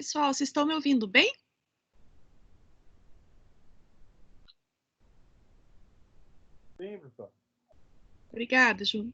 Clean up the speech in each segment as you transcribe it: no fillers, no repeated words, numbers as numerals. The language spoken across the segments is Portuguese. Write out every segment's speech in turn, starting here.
pessoal, vocês estão me ouvindo bem? Sim, professor. Obrigada, Ju.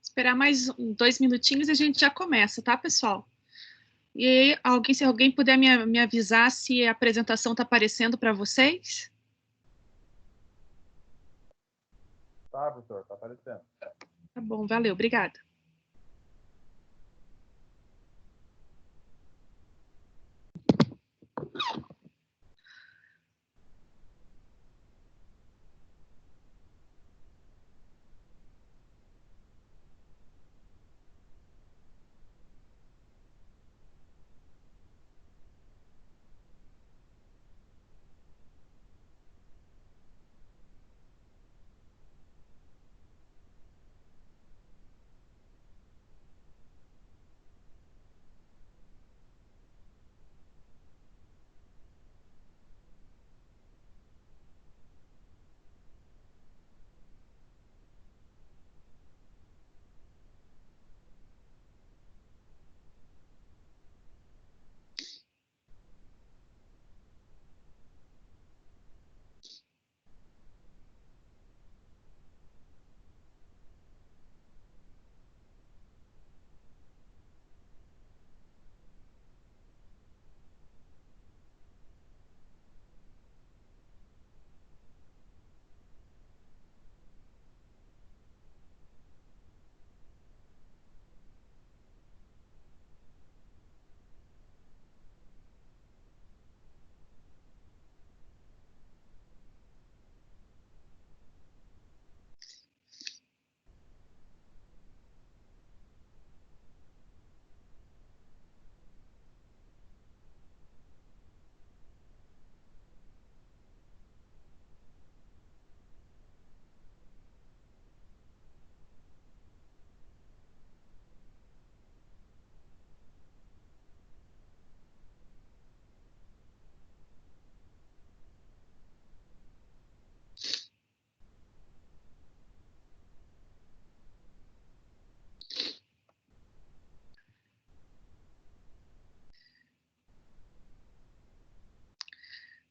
Esperar mais 2 minutinhos e a gente já começa, tá, pessoal? E aí, se alguém puder me avisar se a apresentação está aparecendo para vocês? Tá, professor, tá aparecendo. Tá bom, valeu, obrigada.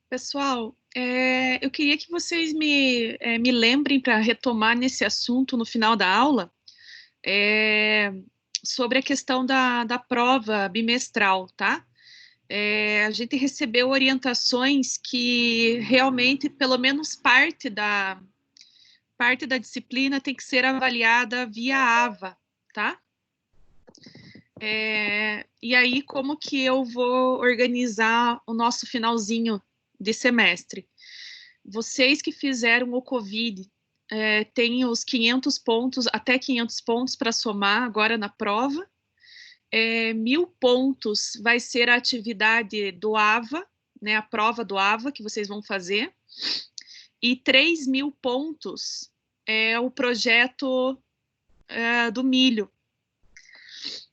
Pessoal, eu queria que vocês me lembrem para retomar nesse assunto no final da aula, é, sobre a questão da prova bimestral, tá? A gente recebeu orientações que realmente, pelo menos parte da disciplina tem que ser avaliada via AVA, tá? E aí, como que eu vou organizar o nosso finalzinho de semestre? Vocês que fizeram o COVID, têm os 500 pontos, até 500 pontos para somar agora na prova. 1.000 pontos vai ser a atividade do AVA, né, a prova do AVA que vocês vão fazer. E 3.000 pontos é o projeto do milho.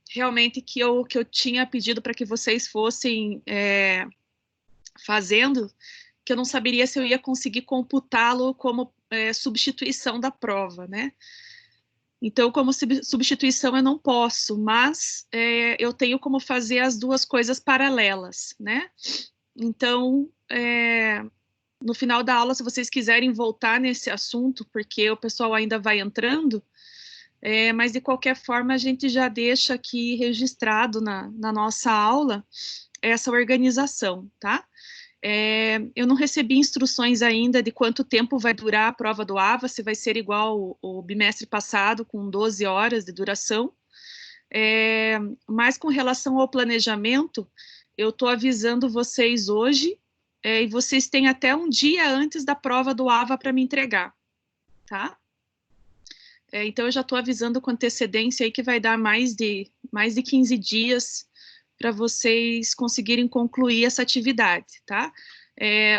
Realmente que eu tinha pedido para que vocês fossem fazendo, que eu não saberia se eu ia conseguir computá-lo como substituição da prova, né? Então, como substituição eu não posso, mas eu tenho como fazer as duas coisas paralelas, né? Então, no final da aula, se vocês quiserem voltar nesse assunto, porque o pessoal ainda vai entrando, mas de qualquer forma a gente já deixa aqui registrado na nossa aula essa organização, tá? Eu não recebi instruções ainda de quanto tempo vai durar a prova do AVA, se vai ser igual o bimestre passado, com 12 horas de duração. Mas com relação ao planejamento, eu estou avisando vocês hoje, e vocês têm até um dia antes da prova do AVA para me entregar, tá? Então, eu já estou avisando com antecedência aí que vai dar mais de 15 dias para vocês conseguirem concluir essa atividade, tá?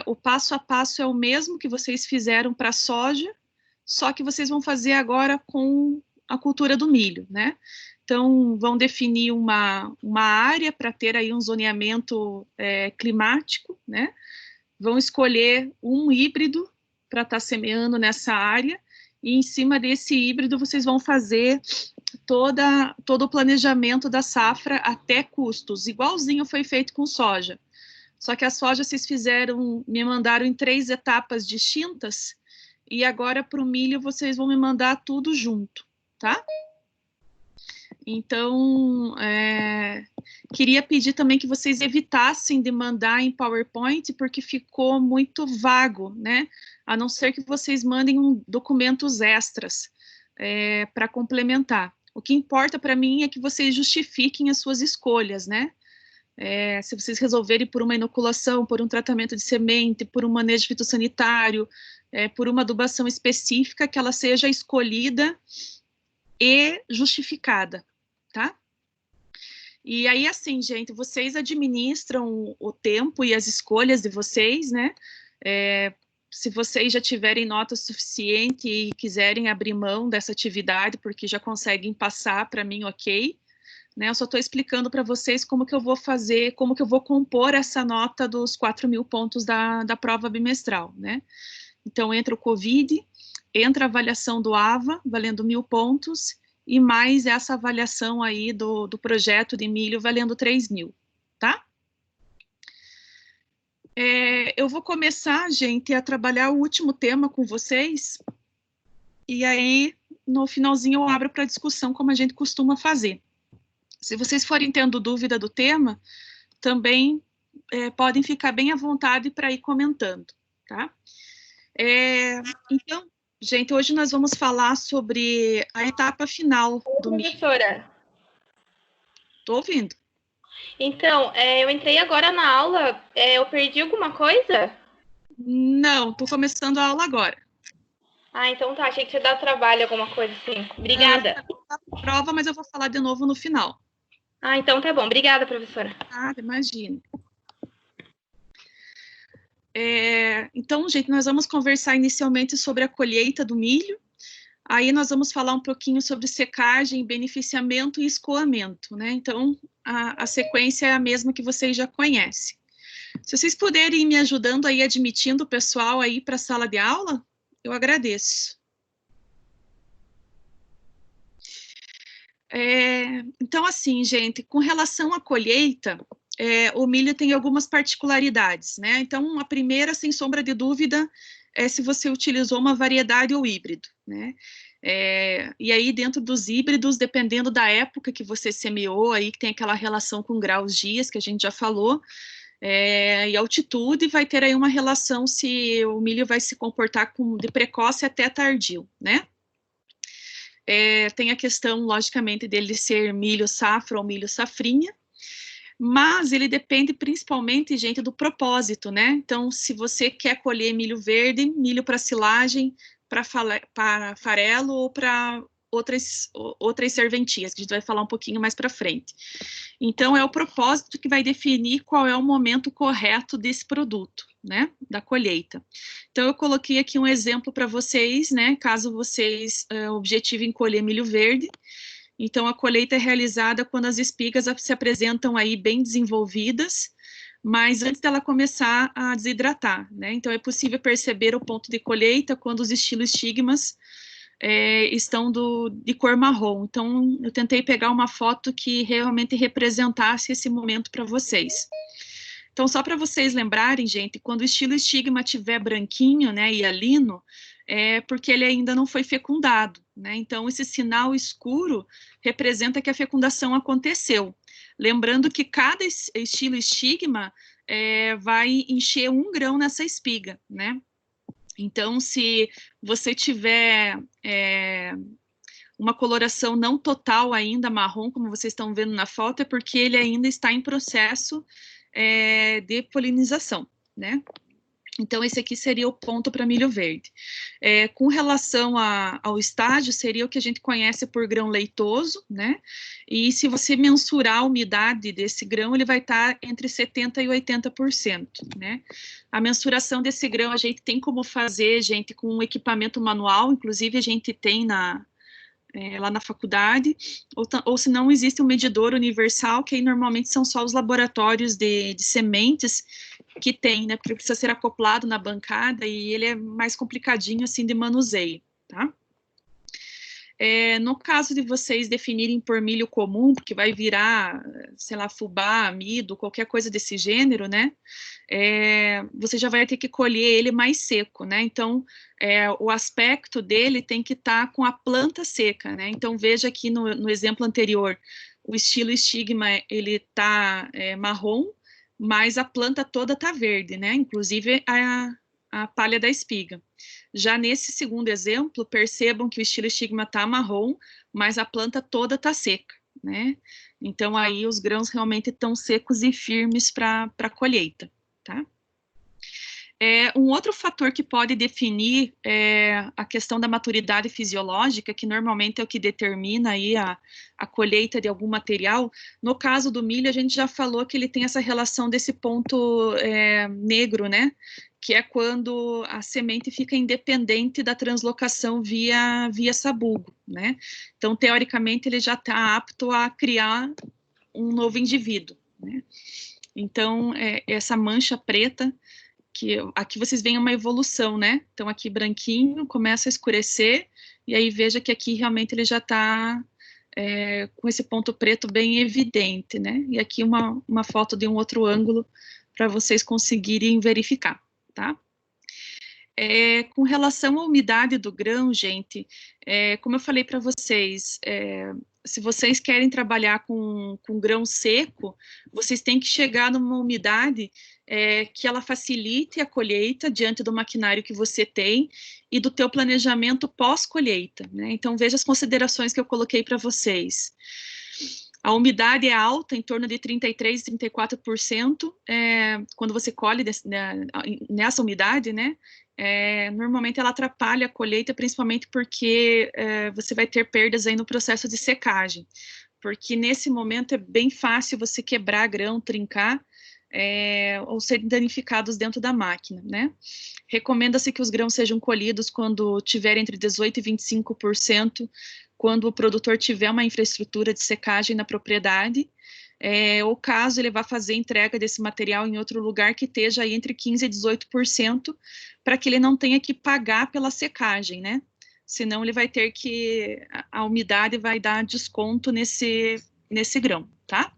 O passo a passo é o mesmo que vocês fizeram para a soja, só que vocês vão fazer agora com a cultura do milho, né? Então, vão definir uma área para ter aí um zoneamento climático, né? Vão escolher um híbrido para estar semeando nessa área, e em cima desse híbrido vocês vão fazer todo o planejamento da safra até custos, igualzinho foi feito com soja. Só que a soja vocês me mandaram em 3 etapas distintas, e agora para o milho vocês vão me mandar tudo junto, tá? Então, queria pedir também que vocês evitassem de mandar em PowerPoint, porque ficou muito vago, né? A não ser que vocês mandem documentos extras para complementar. O que importa para mim é que vocês justifiquem as suas escolhas, né? Se vocês resolverem por uma inoculação, por um tratamento de semente, por um manejo fitossanitário, por uma adubação específica, que ela seja escolhida e justificada, tá? E aí, assim, gente, vocês administram o tempo e as escolhas de vocês, né? Se vocês já tiverem nota suficiente e quiserem abrir mão dessa atividade, porque já conseguem passar para mim, ok, né? Eu só estou explicando para vocês como que eu vou fazer, como que eu vou compor essa nota dos 4.000 pontos da prova bimestral, né? Então, entra o COVID, entra a avaliação do AVA, valendo 1.000 pontos, e mais essa avaliação aí do projeto de milho, valendo 3.000, tá? Eu vou começar, gente, a trabalhar o último tema com vocês, e aí, no finalzinho, eu abro para discussão, como a gente costuma fazer. Se vocês forem tendo dúvida do tema, também podem ficar bem à vontade para ir comentando, tá? Então, gente, hoje nós vamos falar sobre a etapa final do milho. Professora. Tô ouvindo. Então, eu entrei agora na aula, eu perdi alguma coisa? Não, tô começando a aula agora. Ah, então tá, achei que você dá trabalho, alguma coisa assim. Obrigada. Prova, mas eu vou falar de novo no final. Ah, então tá bom. Obrigada, professora. Ah, imagina. Então, gente, nós vamos conversar inicialmente sobre a colheita do milho, aí nós vamos falar um pouquinho sobre secagem, beneficiamento e escoamento, né? Então, a sequência é a mesma que vocês já conhecem. Se vocês puderem ir me ajudando aí, admitindo o pessoal aí para a sala de aula, eu agradeço. Então, assim, gente, com relação à colheita, o milho tem algumas particularidades, né? Então, a primeira, sem sombra de dúvida, é se você utilizou uma variedade ou híbrido, né? E aí, dentro dos híbridos, dependendo da época que você semeou, aí que tem aquela relação com graus dias, que a gente já falou, e altitude, vai ter aí uma relação se o milho vai se comportar de precoce até tardio, né? Tem a questão, logicamente, dele ser milho safra ou milho safrinha, mas ele depende principalmente, gente, do propósito, né? Então, se você quer colher milho verde, milho para silagem, para farelo ou para outras serventias, que a gente vai falar um pouquinho mais para frente. Então, é o propósito que vai definir qual é o momento correto desse produto, né, da colheita. Então, eu coloquei aqui um exemplo para vocês, né, caso vocês objetivem colher milho verde. Então, a colheita é realizada quando as espigas se apresentam aí bem desenvolvidas, mas antes dela começar a desidratar, né? Então, é possível perceber o ponto de colheita quando os estiloestigmas estão de cor marrom. Então, eu tentei pegar uma foto que realmente representasse esse momento para vocês. Então, só para vocês lembrarem, gente, quando o estiloestigma estiver branquinho, né, e alino, é porque ele ainda não foi fecundado, né? Então, esse sinal escuro representa que a fecundação aconteceu. Lembrando que cada estiloestigma vai encher 1 grão nessa espiga, né? Então, se você tiver uma coloração não total ainda marrom, como vocês estão vendo na foto, é porque ele ainda está em processo de polinização, né? Então, esse aqui seria o ponto para milho verde. Com relação ao estágio, seria o que a gente conhece por grão leitoso, né? E se você mensurar a umidade desse grão, ele vai estar entre 70% e 80%, né? A mensuração desse grão a gente tem como fazer, gente, com um equipamento manual, inclusive a gente tem lá na faculdade, ou se não, existe um medidor universal, que aí normalmente são só os laboratórios de sementes que tem, né, porque precisa ser acoplado na bancada e ele é mais complicadinho, assim, de manuseio, tá? No caso de vocês definirem por milho comum, porque vai virar, sei lá, fubá, amido, qualquer coisa desse gênero, né, você já vai ter que colher ele mais seco, né, então, o aspecto dele tem que estar com a planta seca, né, então veja aqui no exemplo anterior, o estilo estigma, ele tá marrom, mas a planta toda tá verde, né, inclusive a palha da espiga. Já nesse segundo exemplo, percebam que o estilo estigma tá marrom, mas a planta toda tá seca, né? Então, aí os grãos realmente estão secos e firmes para colheita, tá? Um outro fator que pode definir a questão da maturidade fisiológica, que normalmente é o que determina aí a colheita de algum material. No caso do milho, a gente já falou que ele tem essa relação desse ponto negro, né? Que é quando a semente fica independente da translocação via sabugo, né? Então, teoricamente, ele já está apto a criar um novo indivíduo, né? Então, essa mancha preta, que aqui vocês veem uma evolução, né? Então, aqui branquinho, começa a escurecer, e aí veja que aqui realmente ele já está com esse ponto preto bem evidente, né? E aqui uma foto de um outro ângulo para vocês conseguirem verificar, tá? Com relação à umidade do grão, gente, como eu falei para vocês, se vocês querem trabalhar com grão seco, vocês têm que chegar numa umidade que ela facilite a colheita diante do maquinário que você tem e do teu planejamento pós-colheita, né? Então, veja as considerações que eu coloquei para vocês. A umidade é alta, em torno de 33%, 34%, quando você colhe nessa umidade, né? Normalmente ela atrapalha a colheita, principalmente porque você vai ter perdas aí no processo de secagem, porque nesse momento é bem fácil você quebrar grão, trincar, ou serem danificados dentro da máquina, né? Recomenda-se que os grãos sejam colhidos quando tiver entre 18% e 25%, quando o produtor tiver uma infraestrutura de secagem na propriedade, ou caso ele vá fazer entrega desse material em outro lugar que esteja aí entre 15% e 18%, para que ele não tenha que pagar pela secagem, né? Senão ele vai ter que, a umidade vai dar desconto nesse grão, tá?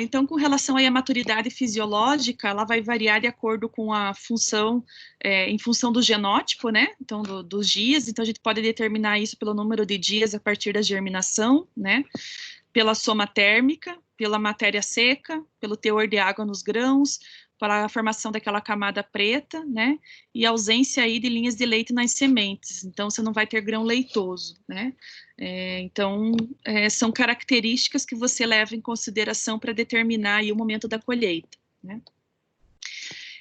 Então, com relação aí à maturidade fisiológica, ela vai variar de acordo com a função, em função do genótipo, né? Então, dos dias. Então, a gente pode determinar isso pelo número de dias a partir da germinação, né? Pela soma térmica, pela matéria seca, pelo teor de água nos grãos, para a formação daquela camada preta, né? E ausência aí de linhas de leite nas sementes. Então, você não vai ter grão leitoso, né? Então, são características que você leva em consideração para determinar aí o momento da colheita, né?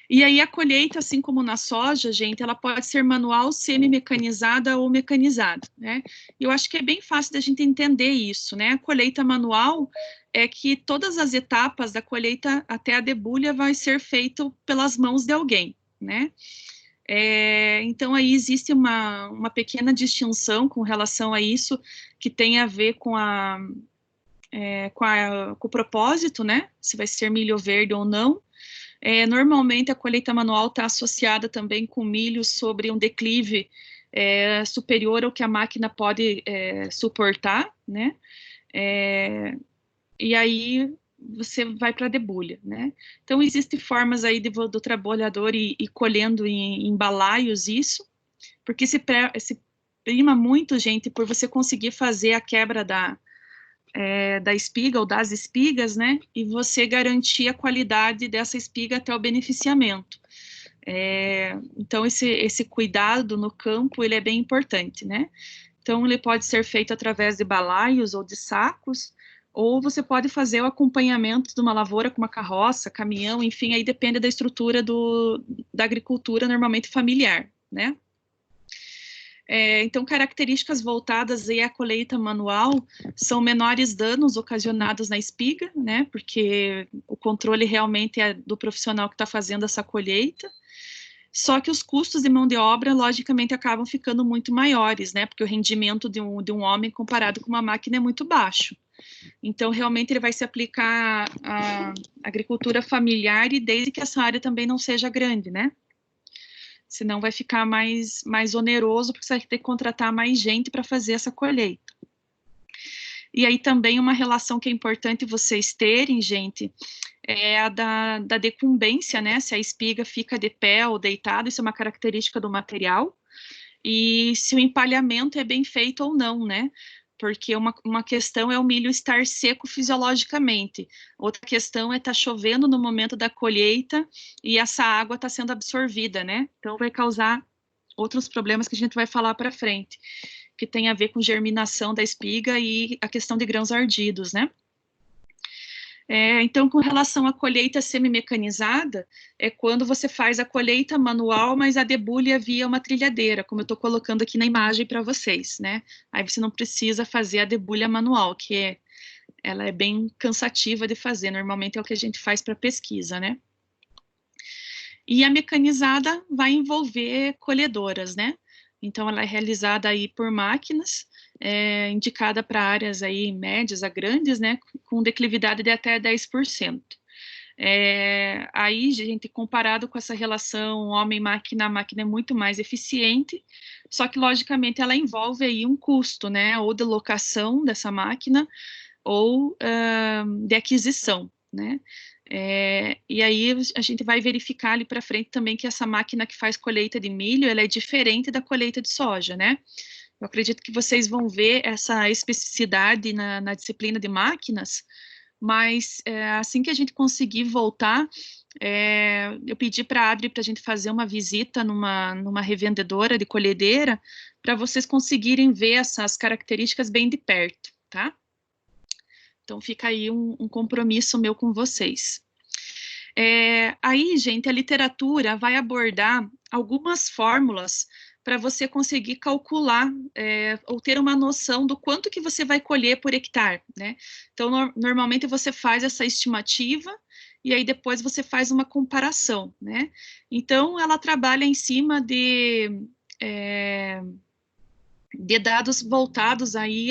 E aí a colheita, assim como na soja, gente, ela pode ser manual, semi-mecanizada ou mecanizada, né? E eu acho que é bem fácil da gente entender isso, né? A colheita manual é que todas as etapas da colheita até a debulha vai ser feito pelas mãos de alguém, né? Então, aí existe uma pequena distinção com relação a isso, que tem a ver com o propósito, né? Se vai ser milho verde ou não. Normalmente, a colheita manual está associada também com milho sobre um declive superior ao que a máquina pode suportar, né? E aí você vai para a debulha, né? Então, existem formas aí do trabalhador ir colhendo em balaios isso, porque se prima muito, gente, por você conseguir fazer a quebra da espiga ou das espigas, né? E você garantir a qualidade dessa espiga até o beneficiamento. Então, esse cuidado no campo, ele é bem importante, né? Então, ele pode ser feito através de balaios ou de sacos, ou você pode fazer o acompanhamento de uma lavoura com uma carroça, caminhão, enfim, aí depende da estrutura da agricultura normalmente familiar, né? Então, características voltadas aí à colheita manual são menores danos ocasionados na espiga, né? Porque o controle realmente é do profissional que está fazendo essa colheita. Só que os custos de mão de obra, logicamente, acabam ficando muito maiores, né? Porque o rendimento de um homem comparado com uma máquina é muito baixo. Então, realmente, ele vai se aplicar à agricultura familiar e desde que essa área também não seja grande, né? Senão vai ficar mais oneroso, porque você vai ter que contratar mais gente para fazer essa colheita. E aí também uma relação que é importante vocês terem, gente, é a da decumbência, né? Se a espiga fica de pé ou deitada, isso é uma característica do material. E se o empalhamento é bem feito ou não, né? Porque uma questão é o milho estar seco fisiologicamente, outra questão é estar chovendo no momento da colheita e essa água está sendo absorvida, né? Então vai causar outros problemas que a gente vai falar para frente, que tem a ver com germinação da espiga e a questão de grãos ardidos, né? Então, com relação à colheita semi-mecanizada, é quando você faz a colheita manual, mas a debulha via uma trilhadeira, como eu estou colocando aqui na imagem para vocês, né? Aí você não precisa fazer a debulha manual, ela é bem cansativa de fazer, normalmente é o que a gente faz para pesquisa, né? E a mecanizada vai envolver colhedoras, né? Então, ela é realizada aí por máquinas, indicada para áreas aí médias a grandes, né, com declividade de até 10%. Aí, gente, comparado com essa relação homem-máquina, a máquina é muito mais eficiente, só que, logicamente, ela envolve aí um custo, né, ou de locação dessa máquina, ou de aquisição, né, e aí a gente vai verificar ali para frente também que essa máquina que faz colheita de milho, ela é diferente da colheita de soja, né? Eu acredito que vocês vão ver essa especificidade na disciplina de máquinas, mas assim que a gente conseguir voltar, eu pedi para a Adri para a gente fazer uma visita numa revendedora de colhedeira, para vocês conseguirem ver essas características bem de perto, tá? Então, fica aí um compromisso meu com vocês. Aí, gente, a literatura vai abordar algumas fórmulas para você conseguir calcular ou ter uma noção do quanto que você vai colher por hectare, né? Então, normalmente você faz essa estimativa e aí depois você faz uma comparação, né? Então, ela trabalha em cima de dados voltados aí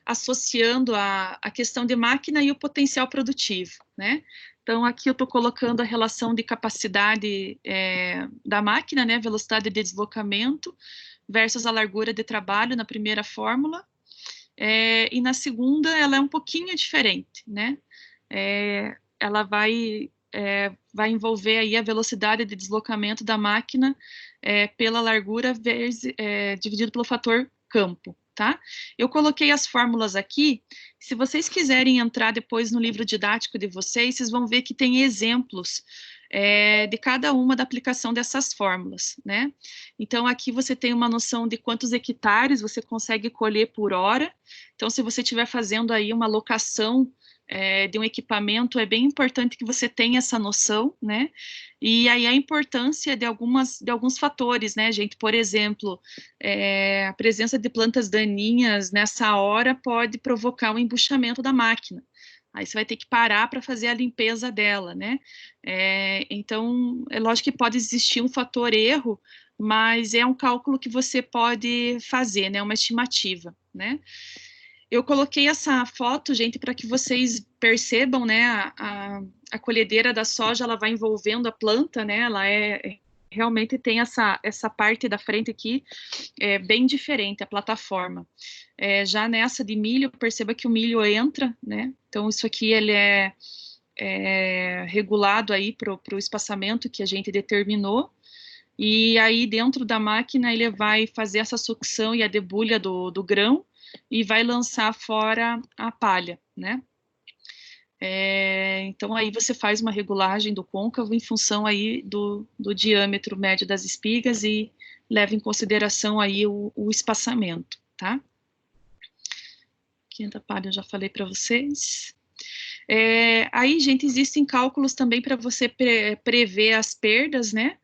associando a questão de máquina e o potencial produtivo, né? Então, aqui eu estou colocando a relação de capacidade da máquina, né, velocidade de deslocamento, versus a largura de trabalho na primeira fórmula, e na segunda ela é um pouquinho diferente, né? Ela vai envolver aí a velocidade de deslocamento da máquina pela largura dividido pelo fator campo, tá? Eu coloquei as fórmulas aqui, se vocês quiserem entrar depois no livro didático de vocês vão ver que tem exemplos de cada uma da aplicação dessas fórmulas, né? Então, aqui você tem uma noção de quantos hectares você consegue colher por hora, então, se você estiver fazendo aí uma locação de um equipamento, é bem importante que você tenha essa noção, né? E aí a importância de alguns fatores, né, gente? Por exemplo, a presença de plantas daninhas nessa hora pode provocar um embuchamento da máquina. Aí você vai ter que parar para fazer a limpeza dela, né? Então, é lógico que pode existir um fator erro, mas é um cálculo que você pode fazer, né? Uma estimativa, né? Eu coloquei essa foto, gente, para que vocês percebam, né, a colhedeira da soja, ela vai envolvendo a planta, né, ela realmente tem essa parte da frente aqui, bem diferente, a plataforma. Já nessa de milho, perceba que o milho entra, né, então isso aqui, ele é regulado aí para o espaçamento que a gente determinou, e aí dentro da máquina ele vai fazer essa sucção e a debulha do grão, e vai lançar fora a palha, né? Então, aí você faz uma regulagem do côncavo em função aí do diâmetro médio das espigas e leva em consideração aí o espaçamento, tá? quinta palha eu já falei para vocês. Aí, gente, existem cálculos também para você prever as perdas, né?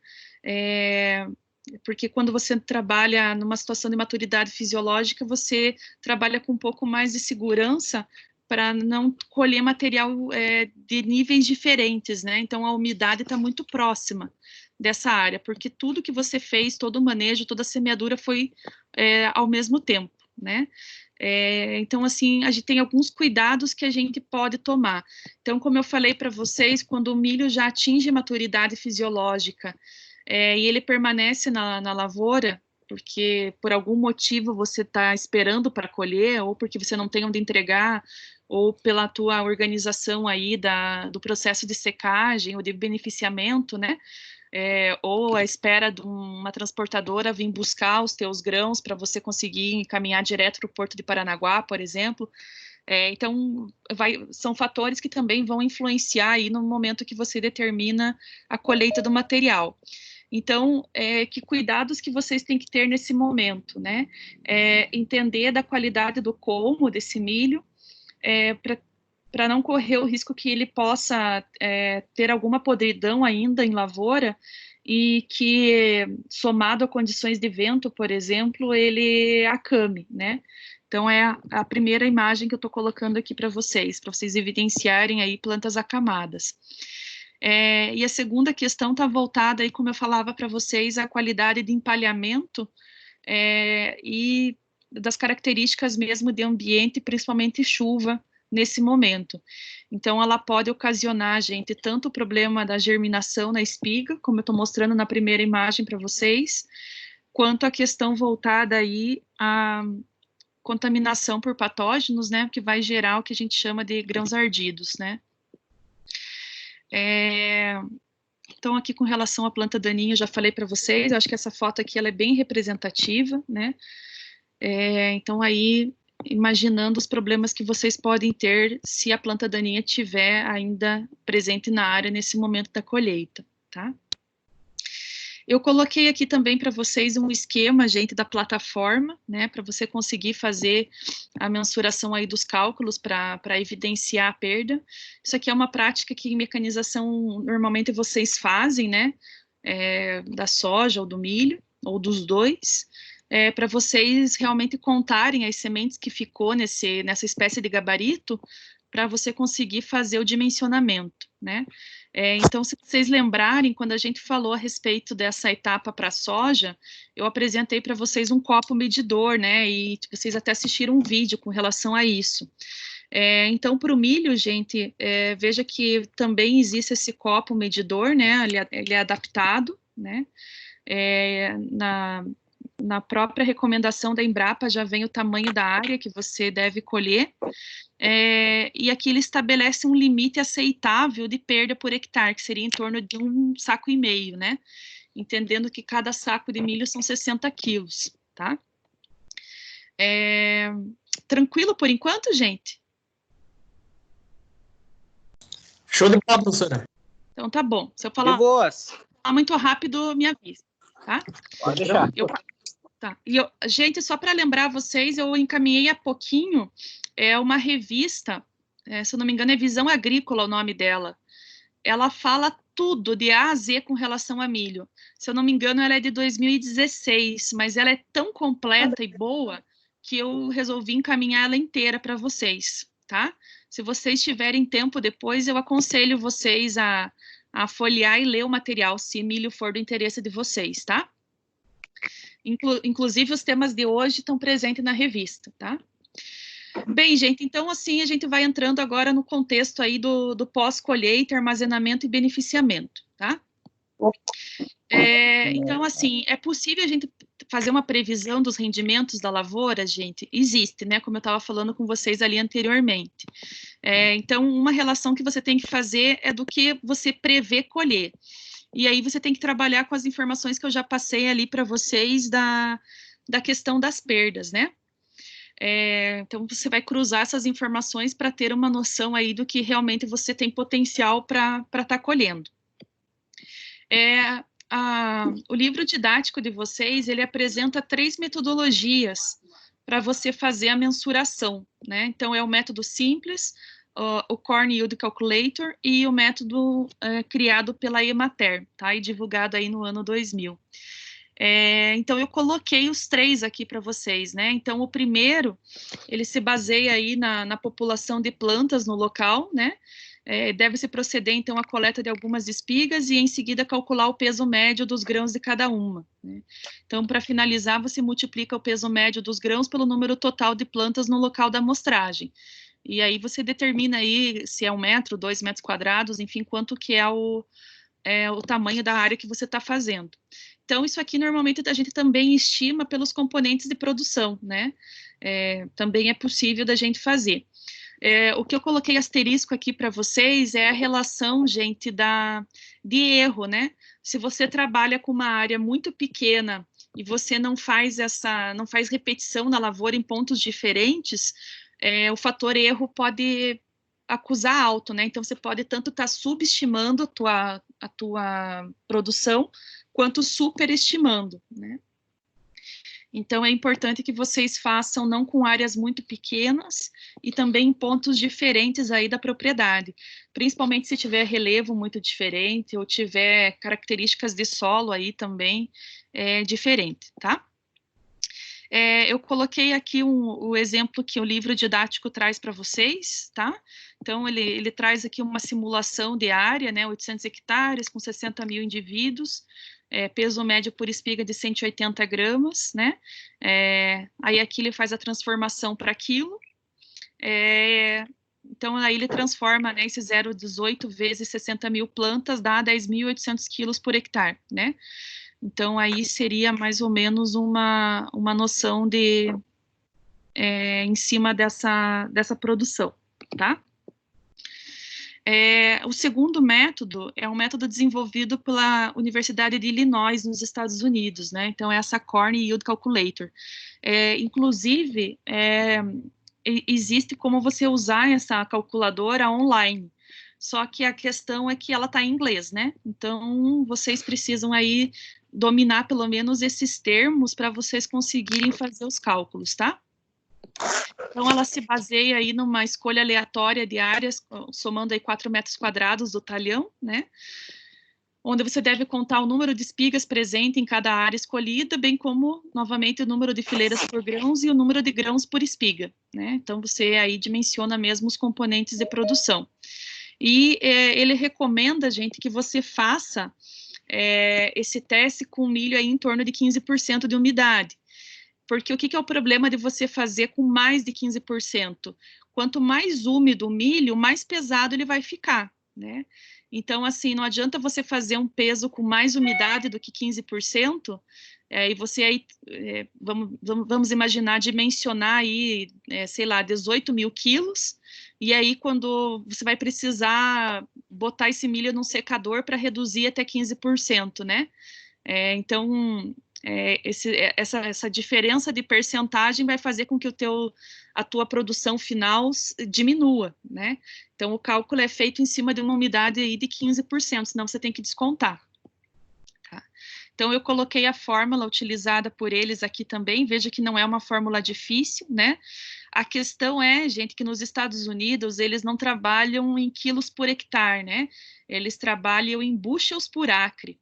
Porque quando você trabalha numa situação de maturidade fisiológica, você trabalha com um pouco mais de segurança para não colher material de níveis diferentes, né? Então, a umidade está muito próxima dessa área, porque tudo que você fez, todo o manejo, toda a semeadura foi ao mesmo tempo, né? Então, assim, a gente tem alguns cuidados que a gente pode tomar. Então, como eu falei para vocês, quando o milho já atinge maturidade fisiológica e ele permanece na lavoura, porque por algum motivo você está esperando para colher, ou porque você não tem onde entregar, ou pela tua organização aí do processo de secagem ou de beneficiamento, né? Ou a espera de uma transportadora vir buscar os teus grãos para você conseguir encaminhar direto para o Porto de Paranaguá, por exemplo. Então, são fatores que também vão influenciar aí no momento que você determina a colheita do material. Então, que cuidados que vocês têm que ter nesse momento, né? Entender da qualidade do colmo desse milho, para não correr o risco que ele possa ter alguma podridão ainda em lavoura e que, somado a condições de vento, por exemplo, ele acame, né? Então, é a primeira imagem que eu estou colocando aqui para vocês evidenciarem aí plantas acamadas. E a segunda questão está voltada aí, como eu falava para vocês, à qualidade de empalhamento e das características mesmo de ambiente, principalmente chuva, nesse momento. Então, ela pode ocasionar, gente, tanto o problema da germinação na espiga, como eu estou mostrando na primeira imagem para vocês, quanto a questão voltada aí à contaminação por patógenos, né, que vai gerar o que a gente chama de grãos ardidos, né. Então, aqui com relação à planta daninha, eu já falei para vocês, eu acho que essa foto aqui ela é bem representativa, né. Então, aí, imaginando os problemas que vocês podem ter se a planta daninha estiver ainda presente na área nesse momento da colheita, tá? Eu coloquei aqui também para vocês um esquema, gente, da plataforma, né, para você conseguir fazer a mensuração aí dos cálculos para evidenciar a perda. Isso aqui é uma prática que em mecanização normalmente vocês fazem, né, da soja ou do milho, ou dos dois, para vocês realmente contarem as sementes que ficou nessa espécie de gabarito, para você conseguir fazer o dimensionamento, né? Então, se vocês lembrarem, quando a gente falou a respeito dessa etapa para a soja, eu apresentei para vocês um copo medidor, né? E vocês até assistiram um vídeo com relação a isso. Então, para o milho, gente, veja que também existe esse copo medidor, né? Ele é adaptado, né? Na própria recomendação da Embrapa já vem o tamanho da área que você deve colher, e aqui ele estabelece um limite aceitável de perda por hectare, que seria em torno de 1,5 saco, né? Entendendo que cada saco de milho são 60 quilos, tá? Tranquilo por enquanto, gente? Show de bola, professora. Então tá bom. Se eu falar muito rápido, me avise, tá? Pode deixar. Tá. Gente, só para lembrar vocês, eu encaminhei há pouquinho uma revista, se eu não me engano é Visão Agrícola o nome dela. Ela fala tudo de A a Z com relação a milho. Se eu não me engano, ela é de 2016, mas ela é tão completa e boa que eu resolvi encaminhar ela inteira para vocês, tá? Se vocês tiverem tempo depois, eu aconselho vocês a folhear e ler o material, se milho for do interesse de vocês, tá? Inclusive, os temas de hoje estão presentes na revista, tá? Bem, gente, então, assim, a gente vai entrando agora no contexto aí do pós-colheita, armazenamento e beneficiamento, tá? Então, assim, é possível a gente fazer uma previsão dos rendimentos da lavoura, gente? Existe, né? Como eu estava falando com vocês ali anteriormente. Então, uma relação que você tem que fazer é do que você prevê colher. E aí você tem que trabalhar com as informações que eu já passei ali para vocês da questão das perdas, né? Então, você vai cruzar essas informações para ter uma noção aí do que realmente você tem potencial para estar colhendo. O livro didático de vocês, ele apresenta 3 metodologias para você fazer a mensuração, né? Então, é o método simples, o Corn Yield Calculator e o método criado pela Emater, tá? E divulgado aí no ano 2000. Então, eu coloquei os 3 aqui para vocês, né? Então, o primeiro, ele se baseia aí na população de plantas no local, né? Deve-se proceder, então, à coleta de algumas espigas e, em seguida, calcular o peso médio dos grãos de cada uma, né? Então, para finalizar, você multiplica o peso médio dos grãos pelo número total de plantas no local da amostragem. E aí você determina aí se é 1 metro, 2 metros quadrados, enfim, quanto que é o tamanho da área que você está fazendo. Então, isso aqui, normalmente, a gente também estima pelos componentes de produção, né? Também é possível da gente fazer. O que eu coloquei asterisco aqui para vocês é a relação, gente, de erro, né? Se você trabalha com uma área muito pequena e você não faz repetição na lavoura em pontos diferentes, o fator erro pode acusar alto, né? Então, você pode tanto estar subestimando a tua produção, quanto superestimando, né? Então, é importante que vocês façam não com áreas muito pequenas e também em pontos diferentes aí da propriedade, principalmente se tiver relevo muito diferente ou tiver características de solo aí também diferente, tá? Eu coloquei aqui o exemplo que o livro didático traz para vocês, tá? Então, ele traz aqui uma simulação de área, né, 800 hectares, com 60 mil indivíduos, peso médio por espiga de 180 gramas, né? Aí aqui ele faz a transformação para quilo, então aí ele transforma, né, esse 0,18 vezes 60 mil plantas, dá 10.800 quilos por hectare, né? Então, aí seria mais ou menos uma noção em cima dessa produção, tá? O segundo método é um método desenvolvido pela Universidade de Illinois, nos Estados Unidos, né? Então, é essa Corn Yield Calculator. Inclusive, existe como você usar essa calculadora online, só que a questão é que ela está em inglês, né? Então, vocês precisam aí dominar pelo menos esses termos para vocês conseguirem fazer os cálculos, tá? Então, ela se baseia aí numa escolha aleatória de áreas, somando aí 4 metros quadrados do talhão, né? Onde você deve contar o número de espigas presente em cada área escolhida, bem como, novamente, o número de fileiras por grãos e o número de grãos por espiga, né? Então, você aí dimensiona mesmo os componentes de produção. E ele recomenda, gente, que você faça esse teste com milho aí em torno de 15% de umidade. Porque o que é o problema de você fazer com mais de 15%? Quanto mais úmido o milho, mais pesado ele vai ficar, né? Então, assim, não adianta você fazer um peso com mais umidade do que 15%, e você aí, vamos imaginar, dimensionar aí, sei lá, 18 mil quilos, e aí quando você vai precisar botar esse milho num secador para reduzir até 15%, né? Então, essa diferença de percentagem vai fazer com que a tua produção final diminua, né? Então, o cálculo é feito em cima de uma umidade aí de 15%, senão você tem que descontar. Tá? Então, eu coloquei a fórmula utilizada por eles aqui também, veja que não é uma fórmula difícil, né? A questão é, gente, que nos Estados Unidos eles não trabalham em quilos por hectare, né? Eles trabalham em bushels por acre.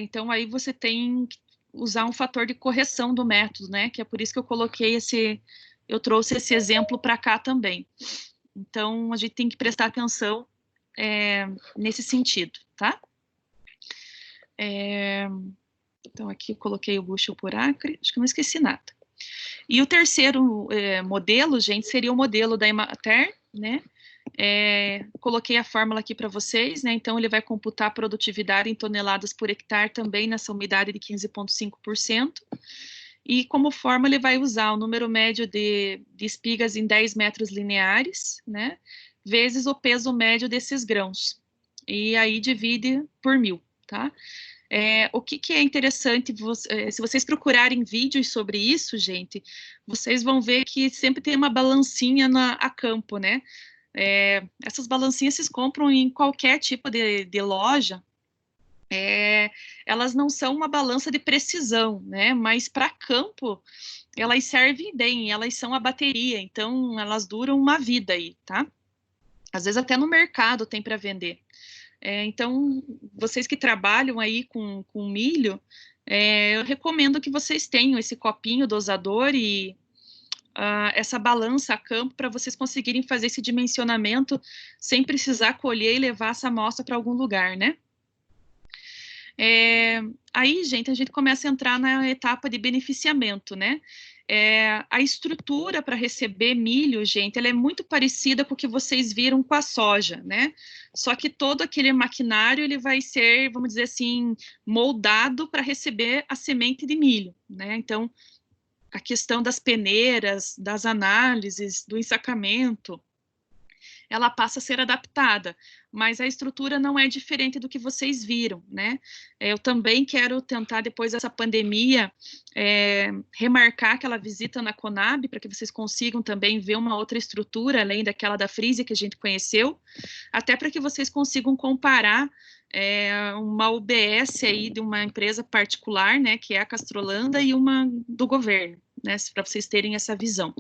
Então, aí você tem que usar um fator de correção do método, né? Que é por isso que eu coloquei eu trouxe esse exemplo para cá também. Então, a gente tem que prestar atenção nesse sentido, tá? Então, aqui eu coloquei o bushel por acre, acho que não esqueci nada. E o terceiro modelo, gente, seria o modelo da Emater, né? Coloquei a fórmula aqui para vocês, né? Então, ele vai computar a produtividade em toneladas por hectare também nessa umidade de 15,5%. E como forma, ele vai usar o número médio de espigas em 10 metros lineares, né? Vezes o peso médio desses grãos. E aí divide por 1000, tá? O que é interessante, se vocês procurarem vídeos sobre isso, gente, vocês vão ver que sempre tem uma balancinha a campo, né? Essas balancinhas vocês compram em qualquer tipo de loja, elas não são uma balança de precisão, né? Mas para campo, elas servem bem, elas são a bateria, então elas duram uma vida aí, tá? Às vezes até no mercado tem para vender. Então, vocês que trabalham aí com milho, eu recomendo que vocês tenham esse copinho dosador e essa balança a campo para vocês conseguirem fazer esse dimensionamento sem precisar colher e levar essa amostra para algum lugar, né? Aí, gente, a gente começa a entrar na etapa de beneficiamento, né? A estrutura para receber milho, gente, ela é muito parecida com o que vocês viram com a soja, né? Só que todo aquele maquinário, ele vai ser, vamos dizer assim, moldado para receber a semente de milho, né? Então, a questão das peneiras, das análises, do ensacamento, ela passa a ser adaptada, mas a estrutura não é diferente do que vocês viram, né? Eu também quero tentar, depois dessa pandemia, remarcar aquela visita na Conab, para que vocês consigam também ver uma outra estrutura, além daquela da Frisia que a gente conheceu, até para que vocês consigam comparar uma UBS aí de uma empresa particular, né, que é a Castrolanda, e uma do governo, né, para vocês terem essa visão.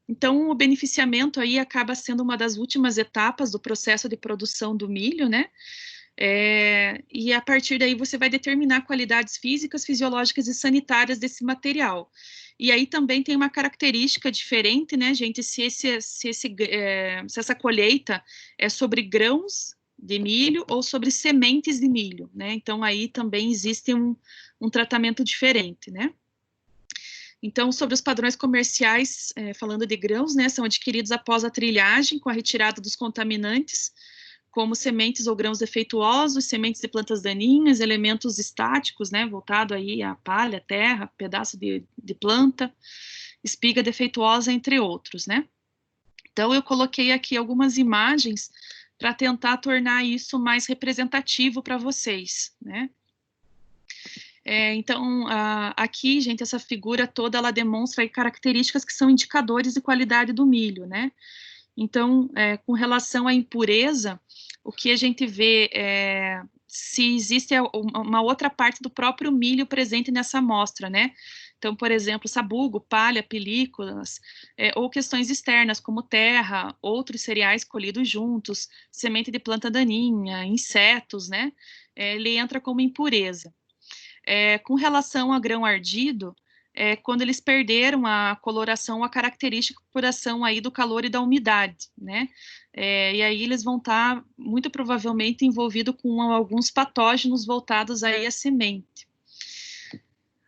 Então, o beneficiamento aí acaba sendo uma das últimas etapas do processo de produção do milho, né? E a partir daí você vai determinar qualidades físicas, fisiológicas e sanitárias desse material. E aí também tem uma característica diferente, né, gente, se essa colheita é sobre grãos de milho ou sobre sementes de milho, né? Então, aí também existe um tratamento diferente, né? Então, sobre os padrões comerciais, falando de grãos, né, são adquiridos após a trilhagem, com a retirada dos contaminantes, como sementes ou grãos defeituosos, sementes de plantas daninhas, elementos estáticos, né, voltado aí à palha, terra, pedaço de planta, espiga defeituosa, entre outros, né. Então, eu coloquei aqui algumas imagens para tentar tornar isso mais representativo para vocês, né. Então, aqui, gente, essa figura toda, ela demonstra aí características que são indicadores de qualidade do milho, né? Então, com relação à impureza, o que a gente vê se existe uma outra parte do próprio milho presente nessa amostra, né? Então, por exemplo, sabugo, palha, películas, ou questões externas, como terra, outros cereais colhidos juntos, semente de planta daninha, insetos, né? Ele entra como impureza. Com relação a grão ardido, quando eles perderam a coloração, a característica por ação aí do calor e da umidade, né? E aí eles vão estar, muito provavelmente, envolvidos com alguns patógenos voltados aí à semente.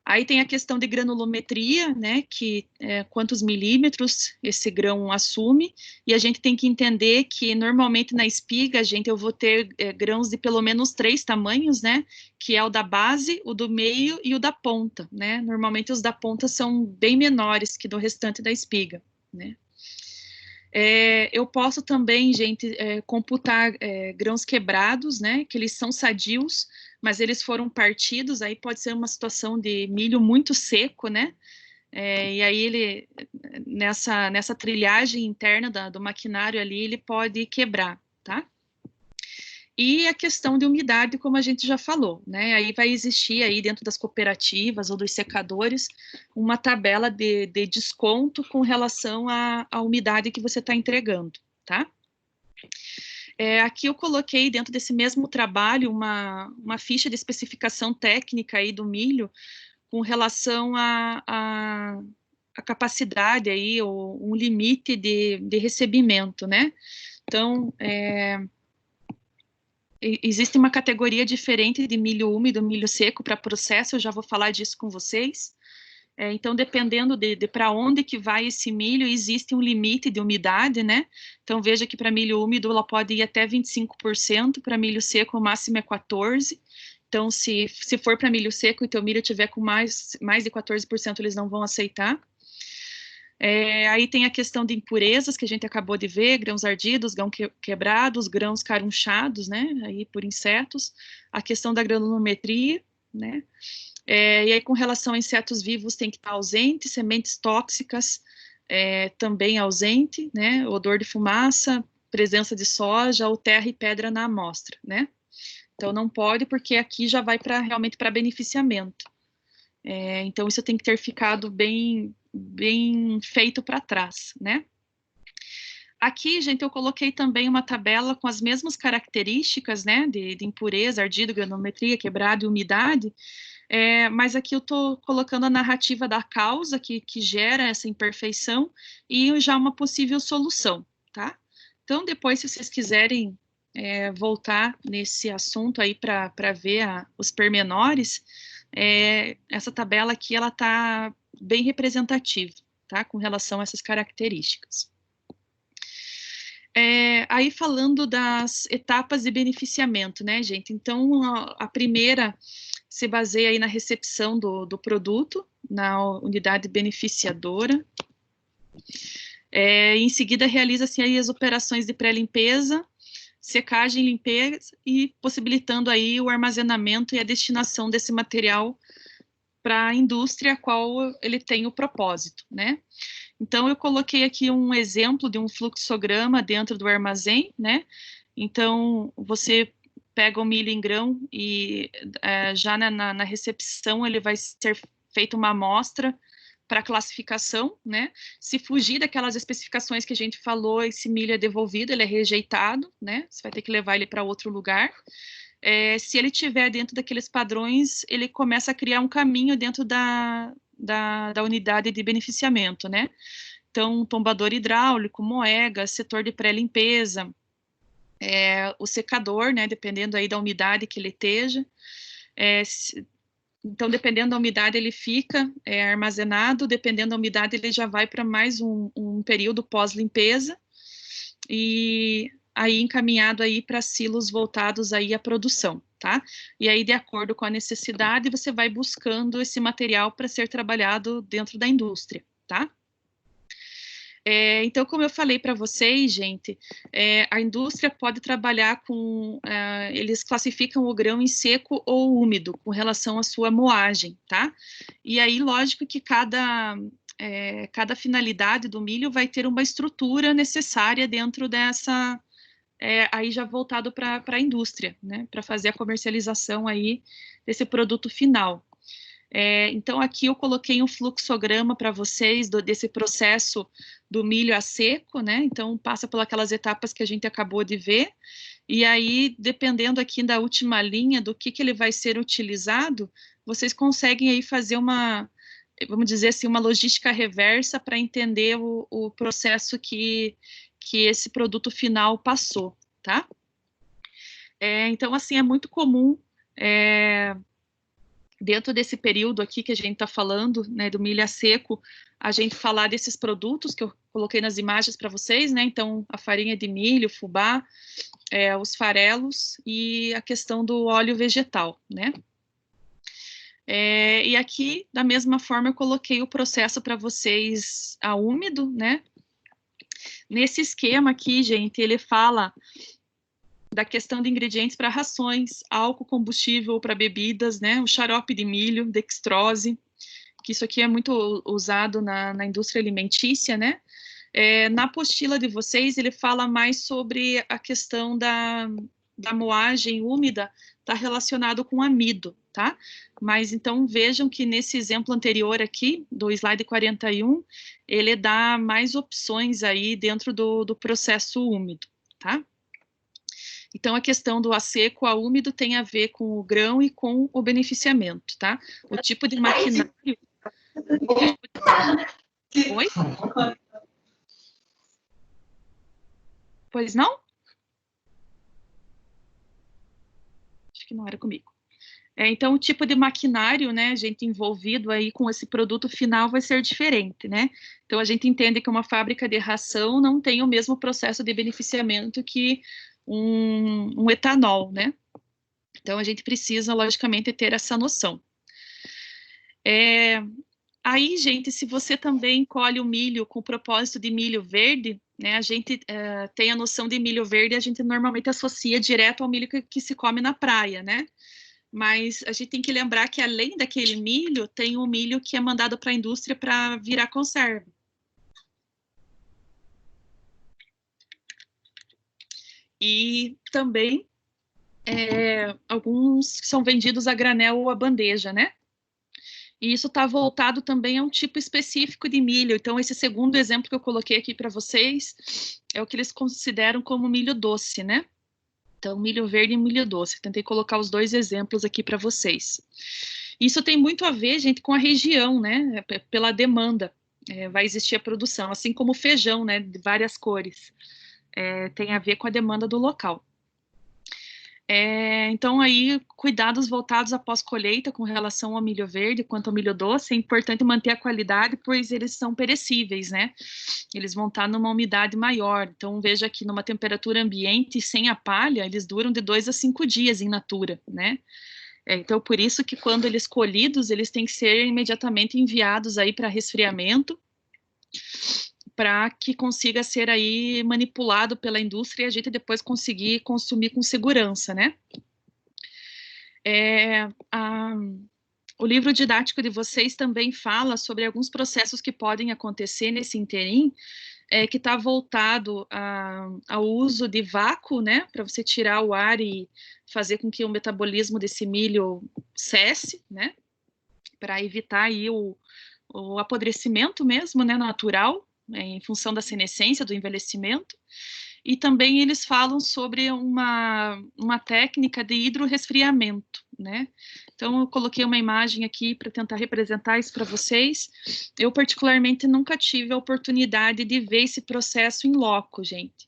Aí tem a questão de granulometria, né, que quantos milímetros esse grão assume, e a gente tem que entender que normalmente na espiga, eu vou ter grãos de pelo menos 3 tamanhos, né, que é o da base, o do meio e o da ponta, né, normalmente os da ponta são bem menores que do restante da espiga, né. Eu posso também, gente, computar grãos quebrados, né, que eles são sadios, mas eles foram partidos, aí pode ser uma situação de milho muito seco, né, e aí ele, nessa trilhagem interna do maquinário ali, ele pode quebrar, tá? E a questão de umidade, como a gente já falou, né, aí vai existir aí dentro das cooperativas ou dos secadores uma tabela de desconto com relação à umidade que você está entregando, tá? Aqui eu coloquei dentro desse mesmo trabalho uma ficha de especificação técnica aí do milho com relação à capacidade aí, ou um limite de recebimento, né? Então, existe uma categoria diferente de milho úmido, milho seco para processo, eu já vou falar disso com vocês. Então, dependendo de para onde que vai esse milho, existe um limite de umidade, né? Então, veja que para milho úmido ela pode ir até 25%, para milho seco o máximo é 14%. Então, se for para milho seco e teu milho tiver com mais de 14%, eles não vão aceitar. Aí tem a questão de impurezas, que a gente acabou de ver, grãos ardidos, grãos quebrados, grãos carunchados, né, aí por insetos, a questão da granulometria, né, e aí com relação a insetos vivos tem que estar ausente, sementes tóxicas também ausente, né, odor de fumaça, presença de soja ou terra e pedra na amostra, né? Então, não pode, porque aqui já vai realmente para beneficiamento. Então, isso tem que ter ficado bem feito para trás, né? Aqui, gente, eu coloquei também uma tabela com as mesmas características, né, de impureza, ardida, granometria, quebrado e umidade, mas aqui eu estou colocando a narrativa da causa que gera essa imperfeição e já uma possível solução, tá? Então, depois, se vocês quiserem voltar nesse assunto aí para ver os pormenores, essa tabela aqui, ela está bem representativa, tá? Com relação a essas características. Aí falando das etapas de beneficiamento, né, gente? Então, a primeira se baseia aí na recepção do produto, na unidade beneficiadora. Em seguida, realiza-se aí as operações de pré-limpeza, secagem, limpeza e possibilitando aí o armazenamento e a destinação desse material para a indústria a qual ele tem o propósito, né? Então, eu coloquei aqui um exemplo de um fluxograma dentro do armazém, né? Então, você pega o milho em grão e já na recepção ele vai ser feita uma amostra para classificação, né? Se fugir daquelas especificações que a gente falou, esse milho é devolvido, ele é rejeitado, né? Você vai ter que levar ele para outro lugar. Se ele estiver dentro daqueles padrões, ele começa a criar um caminho dentro da unidade de beneficiamento, né? Então, tombador hidráulico, moega, setor de pré-limpeza, o secador, né? Dependendo aí da umidade que ele esteja. Então, dependendo da umidade, ele fica armazenado, dependendo da umidade, ele já vai para mais um período pós-limpeza, e aí encaminhado aí para silos voltados aí à produção, tá? E aí, de acordo com a necessidade, você vai buscando esse material para ser trabalhado dentro da indústria, tá? Então, como eu falei para vocês, gente, a indústria pode trabalhar com... eles classificam o grão em seco ou úmido, com relação à sua moagem, tá? E aí, lógico que cada finalidade do milho vai ter uma estrutura necessária dentro dessa... aí já voltado para a indústria, né? Para fazer a comercialização aí desse produto final. Então, aqui eu coloquei um fluxograma para vocês desse processo do milho a seco, né? Então, passa por aquelas etapas que a gente acabou de ver, e aí, dependendo aqui da última linha, do que ele vai ser utilizado, vocês conseguem aí fazer uma, vamos dizer assim, uma logística reversa para entender o processo que esse produto final passou, tá? Então, assim, é muito comum... dentro desse período aqui que a gente está falando, né, do milho a seco, a gente falar desses produtos que eu coloquei nas imagens para vocês, né, então a farinha de milho, fubá, os farelos e a questão do óleo vegetal, né. E aqui, da mesma forma, eu coloquei o processo para vocês a úmido, né. Nesse esquema aqui, gente, ele fala da questão de ingredientes para rações, álcool, combustível para bebidas, né, o xarope de milho, dextrose, que isso aqui é muito usado na indústria alimentícia, né. Na apostila de vocês, ele fala mais sobre a questão da moagem úmida, está relacionado com amido, tá? Mas então vejam que nesse exemplo anterior aqui, do slide 41, ele dá mais opções aí dentro do processo úmido, tá? Então, a questão do a seco, a úmido, tem a ver com o grão e com o beneficiamento, tá? O tipo de maquinário... Oi? Pois não? Acho que não era comigo. Então, o tipo de maquinário, né, gente, envolvido aí com esse produto final vai ser diferente, né? Então, a gente entende que uma fábrica de ração não tem o mesmo processo de beneficiamento que um etanol, né? Então, a gente precisa, logicamente, ter essa noção. Aí, gente, se você também colhe o milho com o propósito de milho verde, né, a gente tem a noção de milho verde, a gente normalmente associa direto ao milho que se come na praia, né? Mas a gente tem que lembrar que, além daquele milho, tem um milho que é mandado para a indústria para virar conserva. e também alguns são vendidos a granel ou a bandeja, né? E isso está voltado também a um tipo específico de milho. Então, esse segundo exemplo que eu coloquei aqui para vocês é o que eles consideram como milho doce, né? Então, milho verde e milho doce. Tentei colocar os dois exemplos aqui para vocês. Isso tem muito a ver, gente, com a região, né? Pela demanda. Vai existir a produção, assim como o feijão, né? De várias cores. Tem a ver com a demanda do local. Então, aí, cuidados voltados após colheita com relação ao milho verde quanto ao milho doce, é importante manter a qualidade, pois eles são perecíveis, né? Eles vão estar numa umidade maior. Então, veja que numa temperatura ambiente, sem a palha, eles duram de 2 a 5 dias in natura, né? Então, por isso que quando eles colhidos, eles têm que ser imediatamente enviados aí para resfriamento, para que consiga ser aí manipulado pela indústria e a gente depois conseguir consumir com segurança, né? O livro didático de vocês também fala sobre alguns processos que podem acontecer nesse interim, que está voltado ao uso de vácuo, né, para você tirar o ar e fazer com que o metabolismo desse milho cesse, né, para evitar aí o apodrecimento mesmo, né, natural, em função da senescência, do envelhecimento. E também eles falam sobre uma técnica de hidrorresfriamento, né? Então, eu coloquei uma imagem aqui para tentar representar isso para vocês. Eu, particularmente, nunca tive a oportunidade de ver esse processo em loco, gente.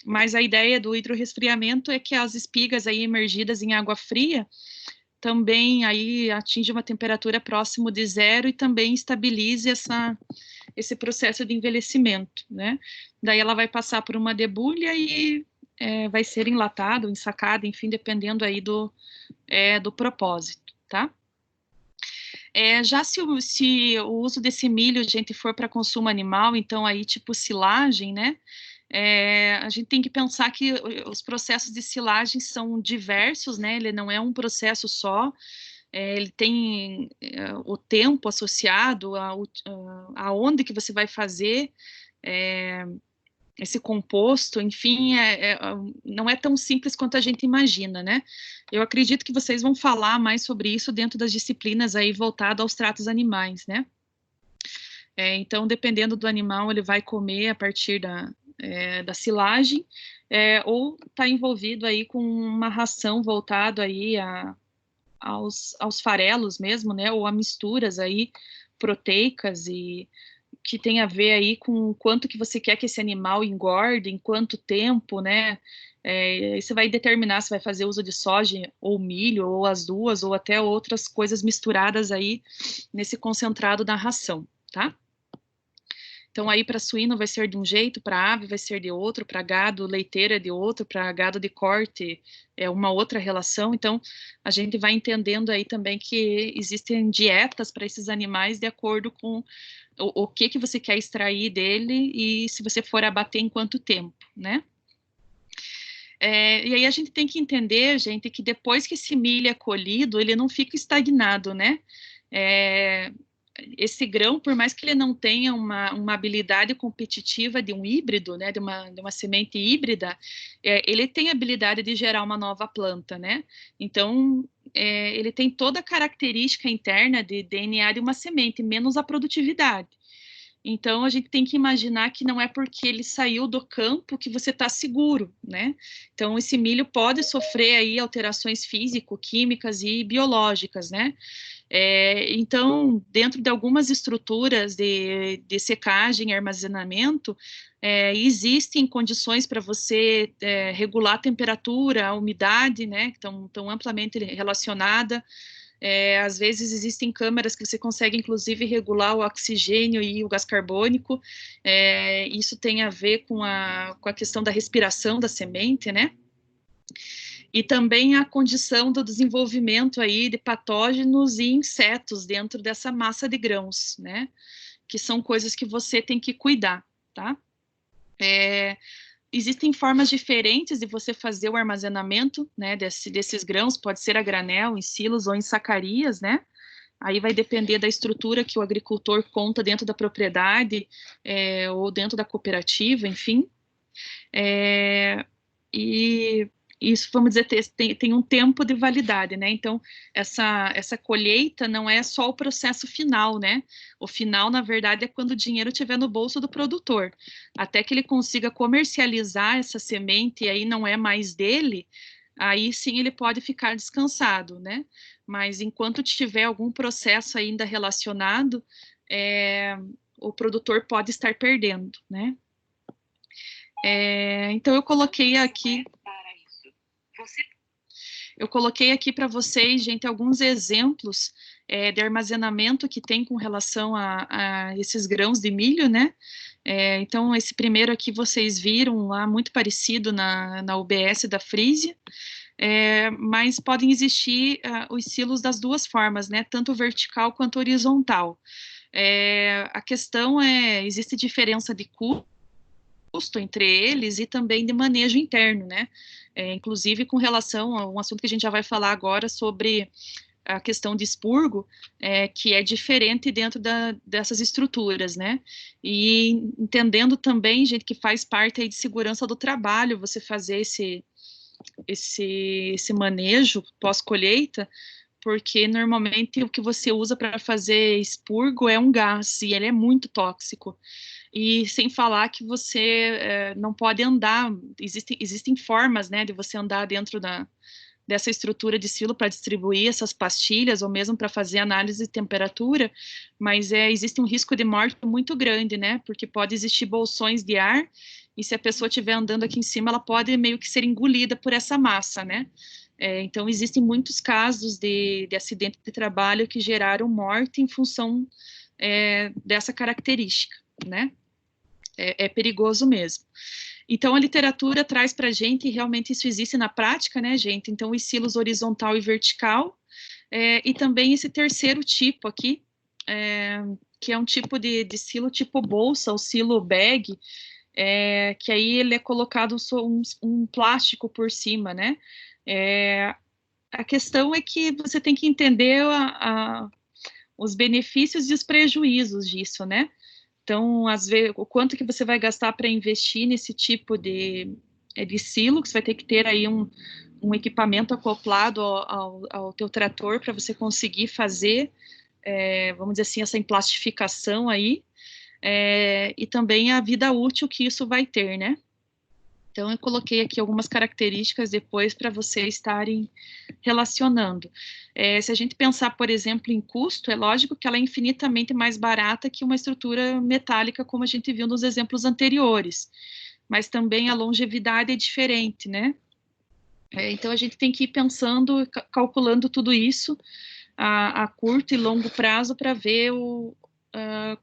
Mas a ideia do hidrorresfriamento é que as espigas aí emergidas em água fria também aí atinge uma temperatura próximo de 0 e também estabilize esse processo de envelhecimento, né? Daí ela vai passar por uma debulha e vai ser enlatada, ensacada, enfim, dependendo aí do propósito, tá? Já se o uso desse milho, gente, for para consumo animal, então aí tipo silagem, né? A gente tem que pensar que os processos de silagem são diversos, né? Ele não é um processo só, ele tem o tempo associado aonde que você vai fazer esse composto, enfim, não é tão simples quanto a gente imagina, né? Eu acredito que vocês vão falar mais sobre isso dentro das disciplinas aí voltado aos tratos animais, né? Então, dependendo do animal, ele vai comer a partir da silagem, ou está envolvido aí com uma ração voltado aí aos farelos mesmo, né, ou a misturas aí proteicas e que tem a ver aí com o quanto que você quer que esse animal engorde, em quanto tempo, né, aí você vai determinar se vai fazer uso de soja ou milho, ou as duas, ou até outras coisas misturadas aí nesse concentrado da ração, tá? Então, aí para suíno vai ser de um jeito, para ave vai ser de outro, para gado leiteiro é de outro, para gado de corte é uma outra relação. Então, a gente vai entendendo aí também que existem dietas para esses animais de acordo com o que você quer extrair dele e se você for abater em quanto tempo, né? E aí a gente tem que entender, gente, que depois que esse milho é colhido, ele não fica estagnado, né? Esse grão, por mais que ele não tenha uma habilidade competitiva de um híbrido, né, de uma semente híbrida, ele tem a habilidade de gerar uma nova planta, né? Então, ele tem toda a característica interna de DNA de uma semente, menos a produtividade. Então, a gente tem que imaginar que não é porque ele saiu do campo que você está seguro, né? Então, esse milho pode sofrer aí alterações físico-químicas e biológicas, né? Então, dentro de algumas estruturas de secagem e armazenamento, existem condições para você regular a temperatura, a umidade, né, que estão amplamente relacionadas. Às vezes existem câmeras que você consegue, inclusive, regular o oxigênio e o gás carbônico. Isso tem a ver com a questão da respiração da semente, né? E também a condição do desenvolvimento aí de patógenos e insetos dentro dessa massa de grãos, né? Que são coisas que você tem que cuidar, tá? Existem formas diferentes de você fazer o armazenamento, né, desses grãos, pode ser a granel, em silos ou em sacarias, né? Aí vai depender da estrutura que o agricultor conta dentro da propriedade ou dentro da cooperativa, enfim. E isso, vamos dizer, tem um tempo de validade, né? Então, essa colheita não é só o processo final, né? O final, na verdade, é quando o dinheiro estiver no bolso do produtor. Até que ele consiga comercializar essa semente e aí não é mais dele, aí sim ele pode ficar descansado, né? Mas enquanto tiver algum processo ainda relacionado, o produtor pode estar perdendo, né? Então eu coloquei aqui para vocês, gente, alguns exemplos de armazenamento que tem com relação a esses grãos de milho, né? Então, esse primeiro aqui vocês viram lá, muito parecido na UBS da Frisia, mas podem existir os silos das duas formas, né? Tanto vertical quanto horizontal. A questão existe diferença de custo entre eles e também de manejo interno, né? Inclusive com relação a um assunto que a gente já vai falar agora sobre a questão de expurgo, que é diferente dentro dessas estruturas, né? E entendendo também, gente, que faz parte aí de segurança do trabalho, você fazer esse manejo pós-colheita, porque normalmente o que você usa para fazer expurgo é um gás, e ele é muito tóxico. E sem falar que você não pode andar, existem formas, né, de você andar dentro dessa estrutura de silo para distribuir essas pastilhas, ou mesmo para fazer análise de temperatura, mas existe um risco de morte muito grande, né, porque pode existir bolsões de ar, e se a pessoa estiver andando aqui em cima, ela pode meio que ser engolida por essa massa, né. Então, existem muitos casos de acidente de trabalho que geraram morte em função dessa característica, né? É perigoso mesmo. Então, a literatura traz para a gente, e realmente isso existe na prática, né, gente? Então, os silos horizontal e vertical, e também esse terceiro tipo aqui, que é um tipo de silo tipo bolsa, o silo bag, que aí ele é colocado um plástico por cima, né? A questão é que você tem que entender os benefícios e os prejuízos disso, né? Então, às vezes, o quanto que você vai gastar para investir nesse tipo de silo, que você vai ter que ter aí um equipamento acoplado ao teu trator para você conseguir fazer, vamos dizer assim, essa emplastificação aí, e também a vida útil que isso vai ter, né? Então, eu coloquei aqui algumas características depois para vocês estarem relacionando. Se a gente pensar, por exemplo, em custo, é lógico que ela é infinitamente mais barata que uma estrutura metálica, como a gente viu nos exemplos anteriores, mas também a longevidade é diferente, né? Então, a gente tem que ir pensando, calculando tudo isso a curto e longo prazo para ver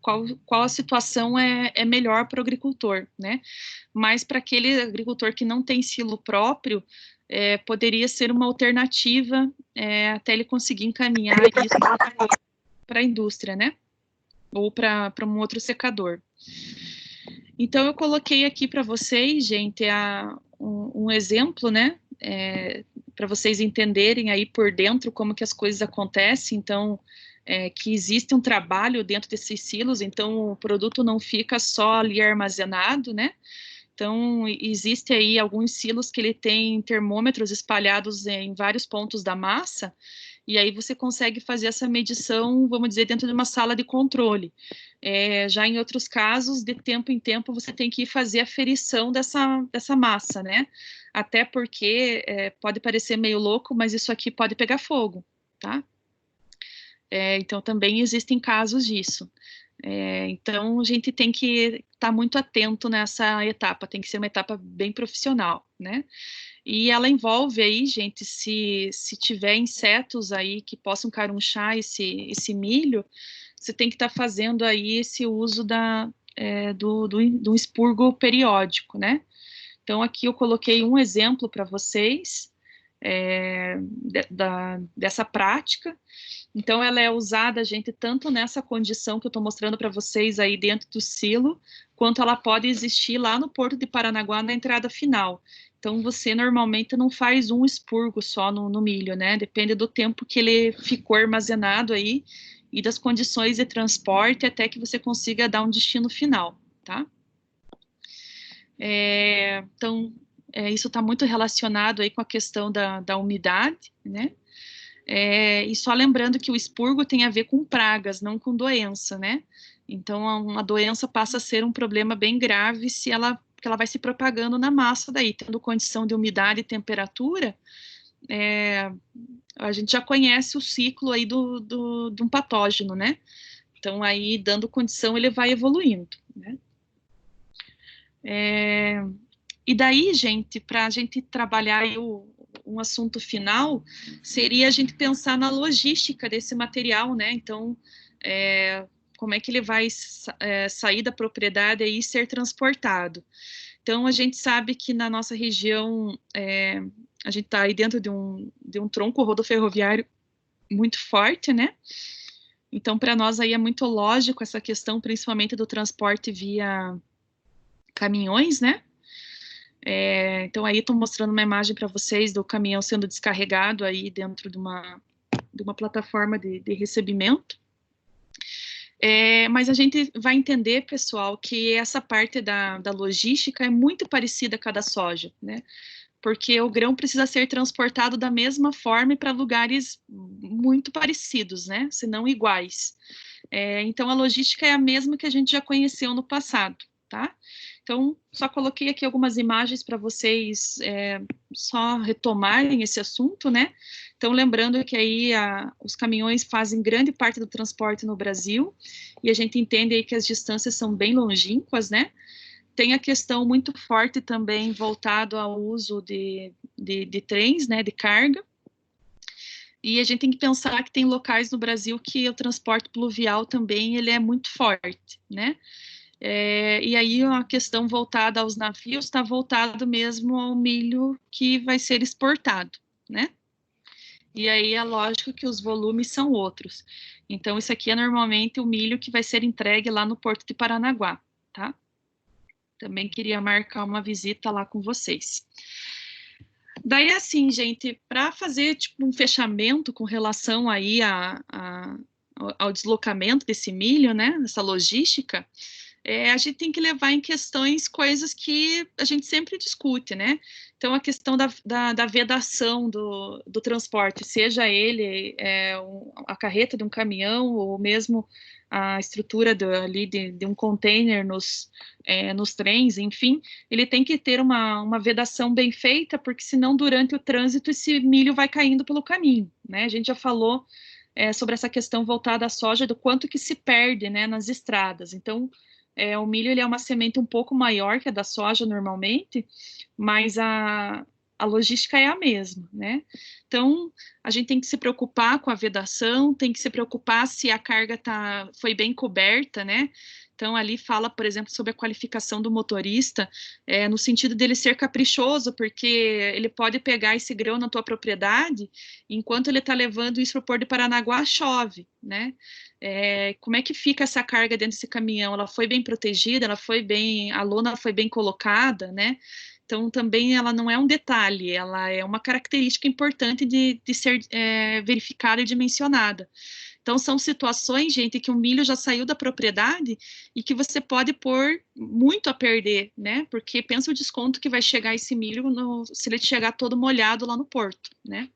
qual a situação é melhor para o agricultor, né? Mas para aquele agricultor que não tem silo próprio, poderia ser uma alternativa até ele conseguir encaminhar isso para a indústria, né? Ou para um outro secador. Então, eu coloquei aqui para vocês, gente, um exemplo, né? Para vocês entenderem aí por dentro como que as coisas acontecem. Então, que existe um trabalho dentro desses silos, então o produto não fica só ali armazenado, né? Então, existe aí alguns silos que ele tem termômetros espalhados em vários pontos da massa, e aí você consegue fazer essa medição, vamos dizer, dentro de uma sala de controle. Já em outros casos, de tempo em tempo, você tem que ir fazer a ferição dessa massa, né? Até porque pode parecer meio louco, mas isso aqui pode pegar fogo, tá? Então, também existem casos disso. Então, a gente tem que estar muito atento nessa etapa, tem que ser uma etapa bem profissional, né? E ela envolve aí, gente, se tiver insetos aí que possam carunchar esse milho, você tem que estar fazendo aí esse uso do expurgo periódico, né? Então, aqui eu coloquei um exemplo para vocês dessa prática. Então, ela é usada, gente, tanto nessa condição que eu estou mostrando para vocês aí dentro do silo, quanto ela pode existir lá no Porto de Paranaguá, na entrada final. Então, você normalmente não faz um expurgo só no milho, né? Depende do tempo que ele ficou armazenado aí e das condições de transporte até que você consiga dar um destino final, tá? Então, isso está muito relacionado aí com a questão da umidade, né? E só lembrando que o expurgo tem a ver com pragas, não com doença, né? Então, a doença passa a ser um problema bem grave porque ela vai se propagando na massa daí, tendo condição de umidade e temperatura, a gente já conhece o ciclo aí de um patógeno, né? Então, aí, dando condição, ele vai evoluindo, né? E daí, gente, para a gente trabalhar aí um assunto final, seria a gente pensar na logística desse material, né? Então, como é que ele vai sair da propriedade e ser transportado? Então, a gente sabe que na nossa região, a gente está aí dentro de um tronco rodoferroviário muito forte, né? Então, para nós aí é muito lógico essa questão, principalmente do transporte via caminhões, né? Então, aí estou mostrando uma imagem para vocês do caminhão sendo descarregado aí dentro de uma plataforma de recebimento. Mas a gente vai entender, pessoal, que essa parte da logística é muito parecida com a da soja, né? Porque o grão precisa ser transportado da mesma forma e para lugares muito parecidos, né? Se não iguais. Então, a logística é a mesma que a gente já conheceu no passado, tá? Então, só coloquei aqui algumas imagens para vocês só retomarem esse assunto, né? Então, lembrando que aí os caminhões fazem grande parte do transporte no Brasil, e a gente entende aí que as distâncias são bem longínquas, né? Tem a questão muito forte também voltado ao uso de trens, né, de carga, e a gente tem que pensar que tem locais no Brasil que o transporte pluvial também ele é muito forte, né? E aí a questão voltada aos navios está voltado mesmo ao milho que vai ser exportado, né? E aí é lógico que os volumes são outros. Então, isso aqui é normalmente o milho que vai ser entregue lá no Porto de Paranaguá, tá? Também queria marcar uma visita lá com vocês. Daí, assim, gente, para fazer tipo um fechamento com relação aí ao deslocamento desse milho, né? Essa logística, a gente tem que levar em questões coisas que a gente sempre discute, né? Então, a questão da vedação do transporte, seja ele a carreta de um caminhão ou mesmo a estrutura ali de um container nos trens, enfim, ele tem que ter uma vedação bem feita, porque senão durante o trânsito esse milho vai caindo pelo caminho, né? A gente já falou sobre essa questão voltada à soja, do quanto que se perde, né, nas estradas. Então, o milho ele é uma semente um pouco maior que a da soja normalmente, mas a logística é a mesma, né? Então, a gente tem que se preocupar com a vedação, tem que se preocupar se a carga foi bem coberta, né? Então, ali fala, por exemplo, sobre a qualificação do motorista, no sentido dele ser caprichoso, porque ele pode pegar esse grão na tua propriedade, enquanto ele está levando isso para o Porto de Paranaguá, chove, né? Como é que fica essa carga dentro desse caminhão? Ela foi bem protegida, a lona foi bem colocada, né? Então, também ela não é um detalhe, ela é uma característica importante de ser verificada e dimensionada. Então, são situações, gente, que o milho já saiu da propriedade e que você pode pôr muito a perder, né? Porque pensa o desconto que vai chegar esse milho se ele chegar todo molhado lá no porto, né?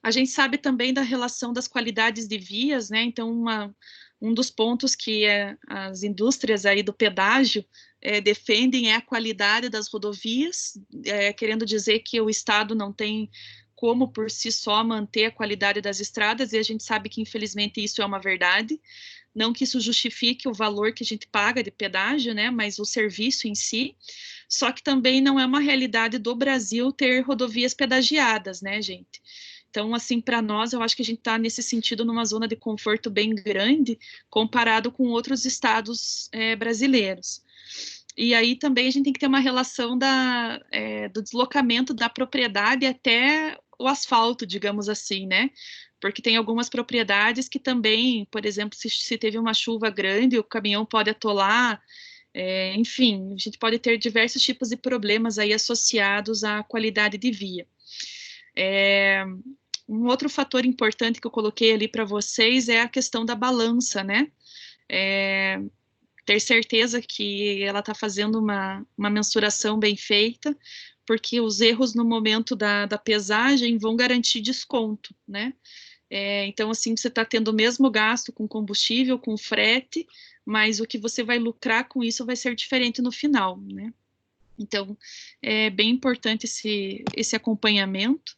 A gente sabe também da relação das qualidades de vias, né? Então, um dos pontos que as indústrias aí do pedágio defendem é a qualidade das rodovias, querendo dizer que o Estado não tem como por si só manter a qualidade das estradas, e a gente sabe que infelizmente isso é uma verdade, não que isso justifique o valor que a gente paga de pedágio, né, mas o serviço em si, só que também não é uma realidade do Brasil ter rodovias pedagiadas, né, gente? Então, assim, para nós, eu acho que a gente está, nesse sentido, numa zona de conforto bem grande, comparado com outros estados brasileiros. E aí também a gente tem que ter uma relação do deslocamento da propriedade até o asfalto, digamos assim, né? Porque tem algumas propriedades que também, por exemplo, se teve uma chuva grande, o caminhão pode atolar, enfim, a gente pode ter diversos tipos de problemas aí associados à qualidade de via. Um outro fator importante que eu coloquei ali para vocês é a questão da balança, né? ter certeza que ela está fazendo uma mensuração bem feita, porque os erros no momento da pesagem vão garantir desconto, né? Então, assim, você está tendo o mesmo gasto com combustível, com frete, mas o que você vai lucrar com isso vai ser diferente no final, né? Então, é bem importante esse acompanhamento.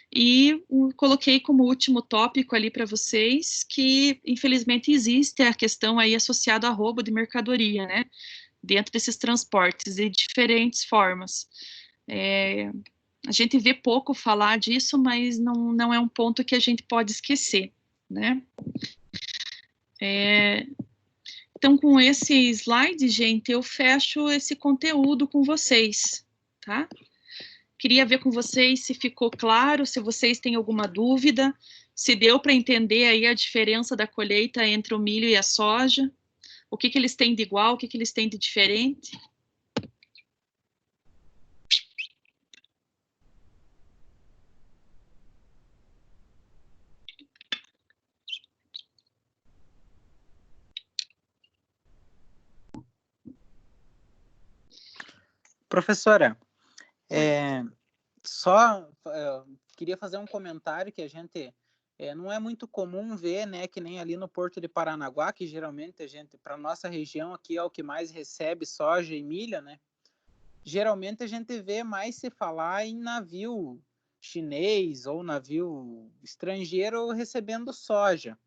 E coloquei como último tópico ali para vocês que, infelizmente, existe a questão aí associada a roubo de mercadoria, né? Dentro desses transportes, de diferentes formas. A gente vê pouco falar disso, mas não é um ponto que a gente pode esquecer, né? Então, com esse slide, gente, eu fecho esse conteúdo com vocês, tá? Queria ver com vocês se ficou claro, se vocês têm alguma dúvida, se deu para entender aí a diferença da colheita entre o milho e a soja, o que eles têm de igual, o que eles têm de diferente. Professora, queria fazer um comentário que a gente não é muito comum ver, né, que nem ali no Porto de Paranaguá, que geralmente a gente, para nossa região aqui é o que mais recebe soja e milho, né? Geralmente a gente vê mais se falar em navio chinês ou navio estrangeiro recebendo soja.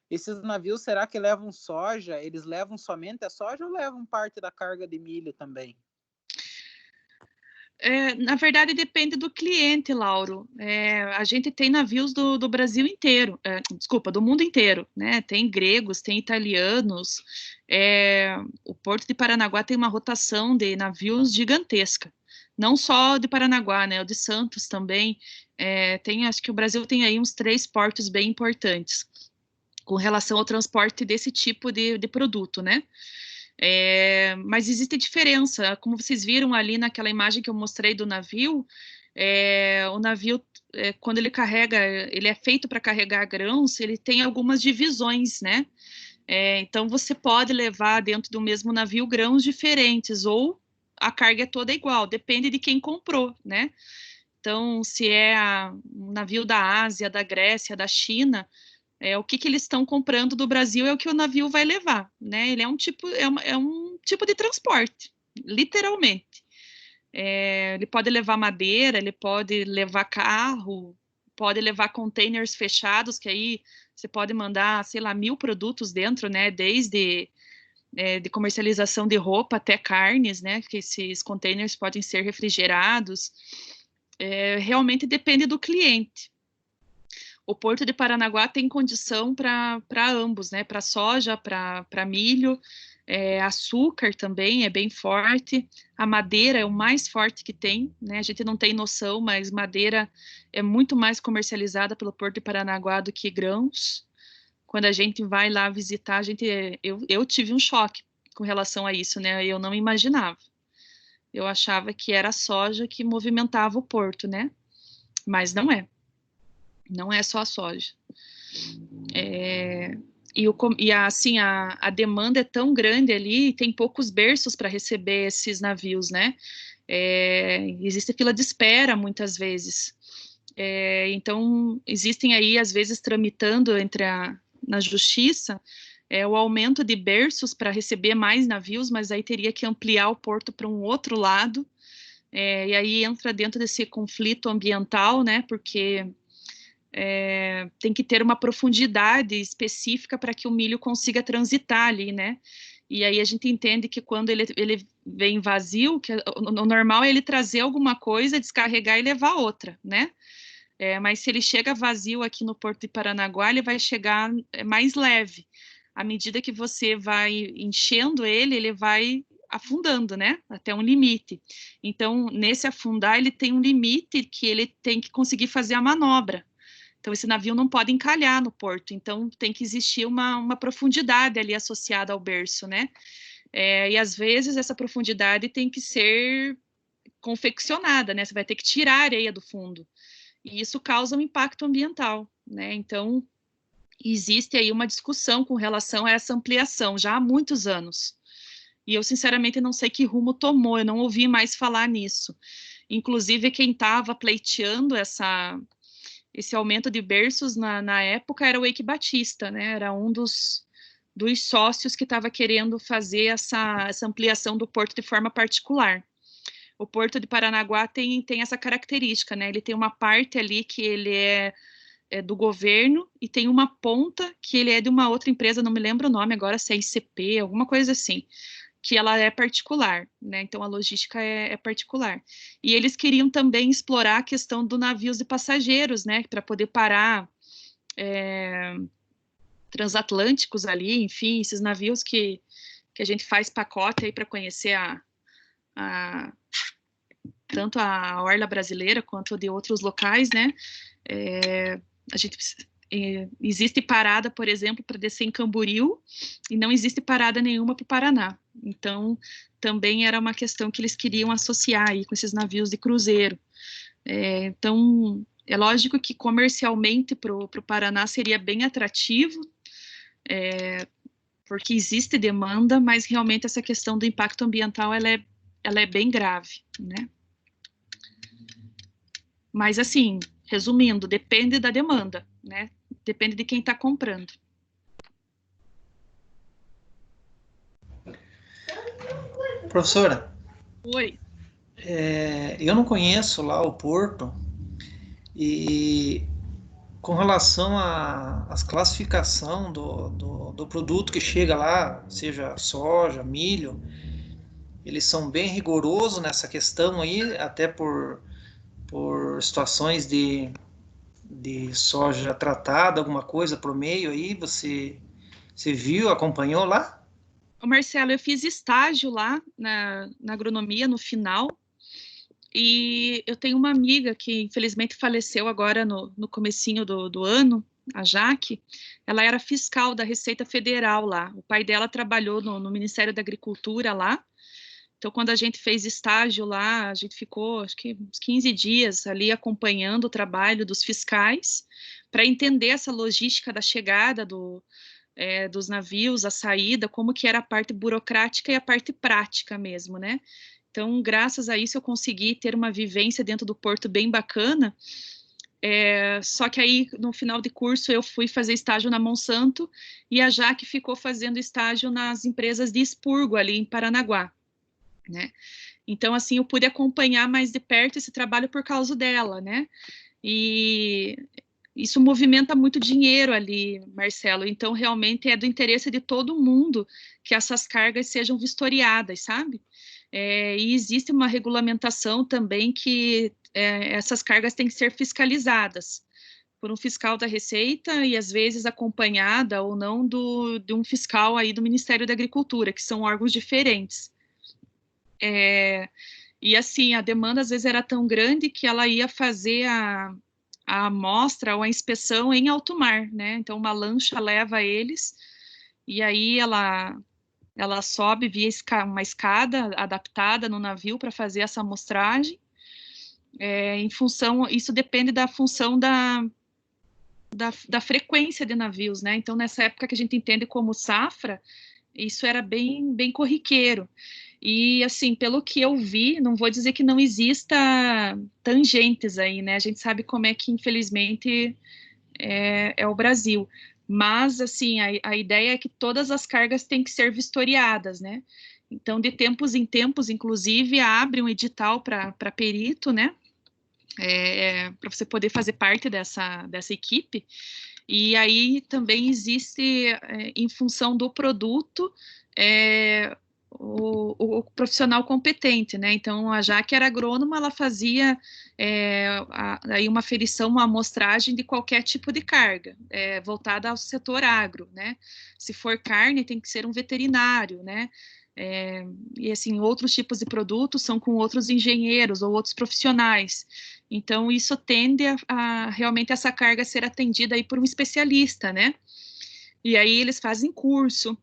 Esses navios, será que levam soja? Eles levam somente a soja ou levam parte da carga de milho também? Na verdade, depende do cliente, Lauro. A gente tem navios do Brasil inteiro, do mundo inteiro, né? Tem gregos, tem italianos. O Porto de Paranaguá tem uma rotação de navios gigantesca. Não só de Paranaguá, né? O de Santos também. Acho que o Brasil tem aí uns 3 portos bem importantes com relação ao transporte desse tipo de produto, né? Mas existe diferença, como vocês viram ali naquela imagem que eu mostrei do navio, o navio, quando ele carrega, ele é feito para carregar grãos, ele tem algumas divisões, né? Então, você pode levar dentro do mesmo navio grãos diferentes, ou a carga é toda igual, depende de quem comprou, né? Então, se é um navio da Ásia, da Grécia, da China, o que eles estão comprando do Brasil é o que o navio vai levar, né? Ele é um tipo de transporte, literalmente. Ele pode levar madeira, ele pode levar carro, pode levar containers fechados, que aí você pode mandar, sei lá, 1000 produtos dentro, né? Desde de comercialização de roupa até carnes, né? Que esses containers podem ser refrigerados. Realmente depende do cliente. O Porto de Paranaguá tem condição para ambos, né? Para soja, para milho, açúcar também é bem forte. A madeira é o mais forte que tem, né? A gente não tem noção, mas madeira é muito mais comercializada pelo Porto de Paranaguá do que grãos. Quando a gente vai lá visitar, eu tive um choque com relação a isso, né? Eu não imaginava. Eu achava que era a soja que movimentava o porto, né? Mas não é. Não é só a soja. A demanda é tão grande ali, tem poucos berços para receber esses navios, né? Existe fila de espera, muitas vezes. Então, existem aí, às vezes, tramitando na justiça, o aumento de berços para receber mais navios, mas aí teria que ampliar o porto para um outro lado, e aí entra dentro desse conflito ambiental, né? Porque tem que ter uma profundidade específica para que o milho consiga transitar ali, né? E aí a gente entende que quando ele vem vazio, que o normal é ele trazer alguma coisa, descarregar e levar outra, né? Mas se ele chega vazio aqui no Porto de Paranaguá, ele vai chegar mais leve. À medida que você vai enchendo ele vai afundando, né? Até um limite. Então, nesse afundar, ele tem um limite que ele tem que conseguir fazer a manobra. Então, esse navio não pode encalhar no porto, então tem que existir uma profundidade ali associada ao berço, né? E às vezes essa profundidade tem que ser confeccionada, né? Você vai ter que tirar a areia do fundo. E isso causa um impacto ambiental, né? Então, existe aí uma discussão com relação a essa ampliação, já há muitos anos. E eu, sinceramente, não sei que rumo tomou, eu não ouvi mais falar nisso. Inclusive, quem estava pleiteando esse aumento de berços na época era o Eike Batista, né? Era um dos sócios que estava querendo fazer essa ampliação do porto de forma particular. O Porto de Paranaguá tem essa característica, né? Ele tem uma parte ali que ele é do governo e tem uma ponta que ele é de uma outra empresa, não me lembro o nome agora, se é ICP, alguma coisa assim, que ela é particular, né? Então a logística é particular. E eles queriam também explorar a questão do navios de passageiros, né? Para poder parar transatlânticos ali, enfim, esses navios que a gente faz pacote aí para conhecer tanto a orla brasileira quanto de outros locais, né? A gente existe parada, por exemplo, para descer em Camboriú e não existe parada nenhuma para o Paraná. Então, também era uma questão que eles queriam associar aí com esses navios de cruzeiro. Então, é lógico que comercialmente para o Paraná seria bem atrativo, porque existe demanda, mas realmente essa questão do impacto ambiental ela é bem grave, né? Mas assim, resumindo, depende da demanda, né? Depende de quem está comprando. Professora, Oi. eu não conheço lá o Porto e com relação às classificação do produto que chega lá, seja soja, milho, eles são bem rigorosos nessa questão aí, até por situações de soja tratada, alguma coisa por meio aí, você viu, acompanhou lá? Ô Marcelo, eu fiz estágio lá na agronomia no final, e eu tenho uma amiga que infelizmente faleceu agora no comecinho do ano, a Jaque. Ela era fiscal da Receita Federal lá, o pai dela trabalhou no Ministério da Agricultura lá. Então, quando a gente fez estágio lá, a gente ficou, acho que uns 15 dias ali acompanhando o trabalho dos fiscais para entender essa logística da chegada dos navios, a saída, como que era a parte burocrática e a parte prática mesmo, né? Então, graças a isso, eu consegui ter uma vivência dentro do porto bem bacana. Só que aí, no final de curso, eu fui fazer estágio na Monsanto e a Jaque ficou fazendo estágio nas empresas de expurgo ali em Paranaguá, né? Então, assim, eu pude acompanhar mais de perto esse trabalho por causa dela, né? E isso movimenta muito dinheiro ali, Marcelo. Então, realmente é do interesse de todo mundo que essas cargas sejam vistoriadas, sabe? E existe uma regulamentação também que essas cargas têm que ser fiscalizadas por um fiscal da Receita e, às vezes, acompanhada ou não de um fiscal aí do Ministério da Agricultura, que são órgãos diferentes. E assim, a demanda às vezes era tão grande que ela ia fazer a amostra ou a inspeção em alto mar, né? Então uma lancha leva eles e aí ela sobe via uma escada adaptada no navio para fazer essa amostragem. Em função, isso depende da função da frequência de navios, né? Então nessa época que a gente entende como safra, isso era bem, bem corriqueiro. E, assim, pelo que eu vi, não vou dizer que não exista tangentes aí, né? A gente sabe como é que, infelizmente, é o Brasil. Mas, assim, a ideia é que todas as cargas têm que ser vistoriadas, né? Então, de tempos em tempos, inclusive, abre um edital para perito, né? Para você poder fazer parte dessa equipe. E aí também existe, em função do produto, o profissional competente, né? Então, a Jaque era agrônoma, ela fazia aí uma aferição, uma amostragem de qualquer tipo de carga, voltada ao setor agro, né? Se for carne, tem que ser um veterinário, né? E assim, outros tipos de produtos são com outros engenheiros ou outros profissionais. Então, isso tende a realmente essa carga ser atendida aí por um especialista, né? E aí eles fazem curso,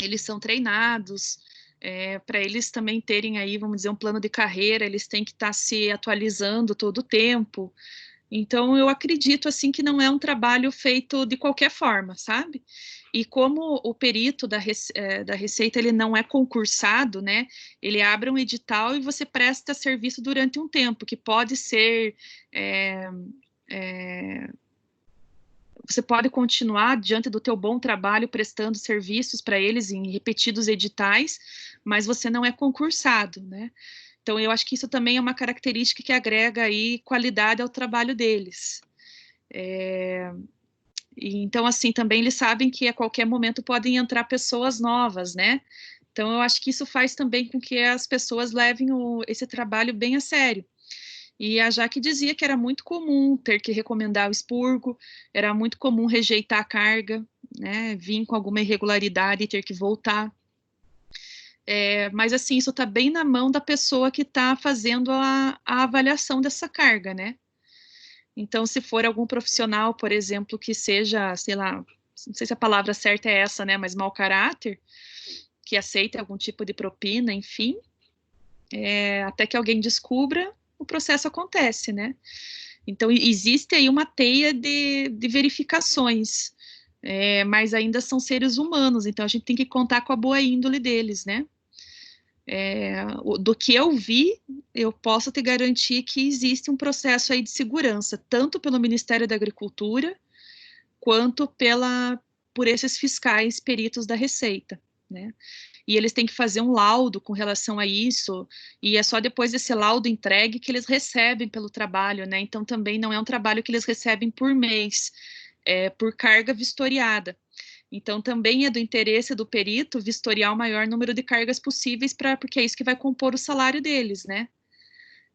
eles são treinados, para eles também terem aí, vamos dizer, um plano de carreira, eles têm que estar se atualizando todo o tempo. Então, eu acredito, assim, que não é um trabalho feito de qualquer forma, sabe? E como o perito da Receita, ele não é concursado, né? Ele abre um edital e você presta serviço durante um tempo, que pode ser... você pode continuar diante do teu bom trabalho prestando serviços para eles em repetidos editais, mas você não é concursado, né? Então, eu acho que isso também é uma característica que agrega aí qualidade ao trabalho deles. Então, assim, também eles sabem que a qualquer momento podem entrar pessoas novas, né? Então, eu acho que isso faz também com que as pessoas levem esse trabalho bem a sério. E a Jaque dizia que era muito comum ter que recomendar o expurgo, era muito comum rejeitar a carga, né? Vir com alguma irregularidade e ter que voltar. Mas, assim, isso está bem na mão da pessoa que está fazendo a avaliação dessa carga, né? Então, se for algum profissional, por exemplo, que seja, sei lá, não sei se a palavra certa é essa, né, mas mau caráter, que aceita algum tipo de propina, enfim, até que alguém descubra, o processo acontece, né? Então, existe aí uma teia de verificações, mas ainda são seres humanos, então a gente tem que contar com a boa índole deles, né? Do que eu vi, eu posso te garantir que existe um processo aí de segurança, tanto pelo Ministério da Agricultura, quanto por esses fiscais peritos da Receita, né? E eles têm que fazer um laudo com relação a isso, e é só depois desse laudo entregue que eles recebem pelo trabalho, né? Então também não é um trabalho que eles recebem por mês, é por carga vistoriada. Então, também é do interesse do perito vistoriar o maior número de cargas possíveis, porque é isso que vai compor o salário deles, né?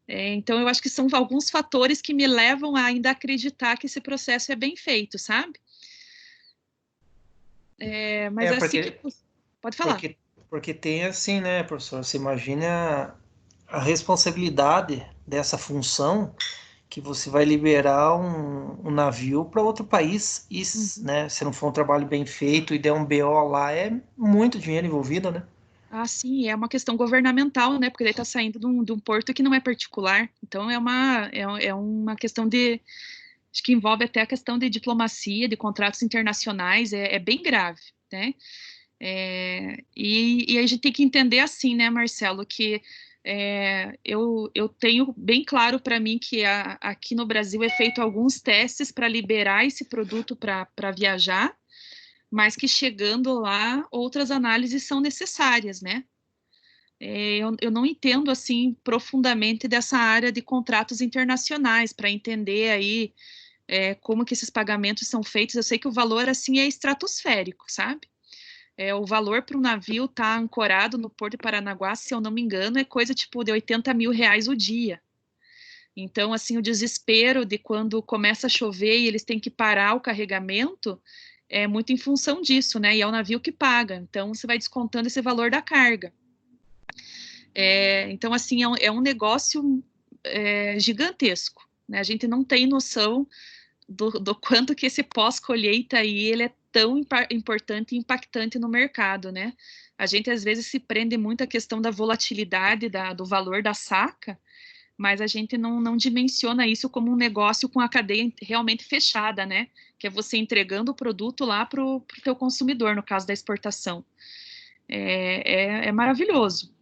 Então, eu acho que são alguns fatores que me levam a ainda acreditar que esse processo é bem feito, sabe? Mas assim, pode falar. Porque tem assim, né, professor? Você imagina a responsabilidade dessa função que você vai liberar um navio para outro país e, né, se não for um trabalho bem feito e der um BO lá, é muito dinheiro envolvido, né? Ah, sim, é uma questão governamental, né? Porque daí está saindo de um porto que não é particular. Então, é uma questão acho que envolve até a questão de diplomacia, de contratos internacionais, é bem grave, né? E a gente tem que entender assim, né, Marcelo, que eu tenho bem claro para mim que aqui no Brasil é feito alguns testes para liberar esse produto para viajar, mas que chegando lá, outras análises são necessárias, né? Eu não entendo, assim, profundamente dessa área de contratos internacionais, para entender aí como que esses pagamentos são feitos. Eu sei que o valor, assim, é estratosférico, sabe? O valor para um navio estar ancorado no Porto de Paranaguá, se eu não me engano, é coisa tipo de 80 mil reais o dia. Então, assim, o desespero de quando começa a chover e eles têm que parar o carregamento é muito em função disso, né? E é o navio que paga. Então, você vai descontando esse valor da carga. Então, assim, é um negócio gigantesco, né? A gente não tem noção do quanto que esse pós-colheita aí, ele é tão importante e impactante no mercado, né? A gente, às vezes, se prende muito à questão da volatilidade do valor da saca, mas a gente não dimensiona isso como um negócio com a cadeia realmente fechada, né? Que é você entregando o produto lá para o teu consumidor, no caso da exportação. É maravilhoso.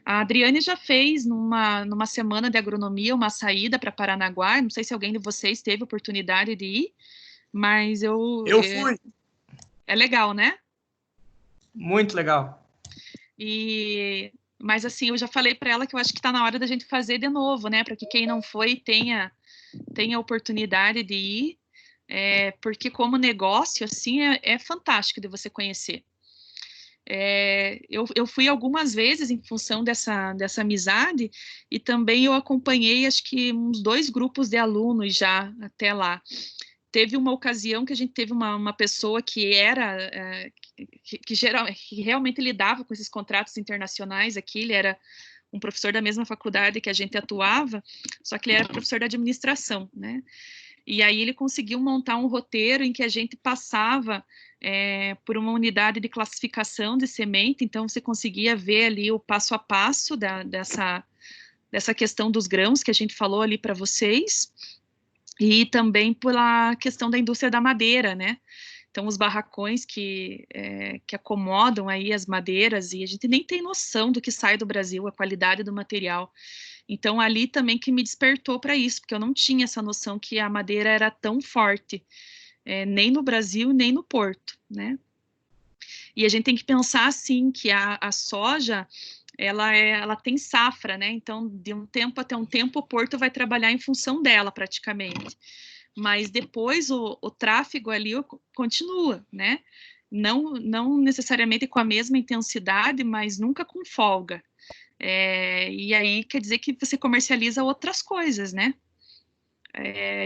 A Adriane já fez, numa semana de agronomia, uma saída para Paranaguá. Não sei se alguém de vocês teve oportunidade de ir, mas Eu fui. É legal, né? Muito legal. Mas, assim, eu já falei para ela que eu acho que está na hora da gente fazer de novo, né? Para que quem não foi tenha a oportunidade de ir, porque como negócio, assim, é fantástico de você conhecer. Eu fui algumas vezes em função dessa amizade, e também eu acompanhei, acho que uns 2 grupos de alunos já até lá. Teve uma ocasião que a gente teve uma pessoa que era que realmente lidava com esses contratos internacionais aqui. Ele era um professor da mesma faculdade que a gente atuava, só que ele era professor da administração, né? E aí ele conseguiu montar um roteiro em que a gente passava por uma unidade de classificação de semente, então você conseguia ver ali o passo a passo dessa questão dos grãos que a gente falou ali para vocês. e também pela questão da indústria da madeira, né? Então, os barracões que acomodam aí as madeiras, e a gente nem tem noção do que sai do Brasil, a qualidade do material. Então, ali também que me despertou para isso, porque eu não tinha essa noção que a madeira era tão forte, nem no Brasil, nem no Porto, né? E a gente tem que pensar, assim, que a soja, ela tem safra, né? Então, de um tempo até um tempo, o Porto vai trabalhar em função dela, praticamente. Mas depois o tráfego ali continua, né? Não necessariamente com a mesma intensidade, mas nunca com folga. E aí quer dizer que você comercializa outras coisas, né?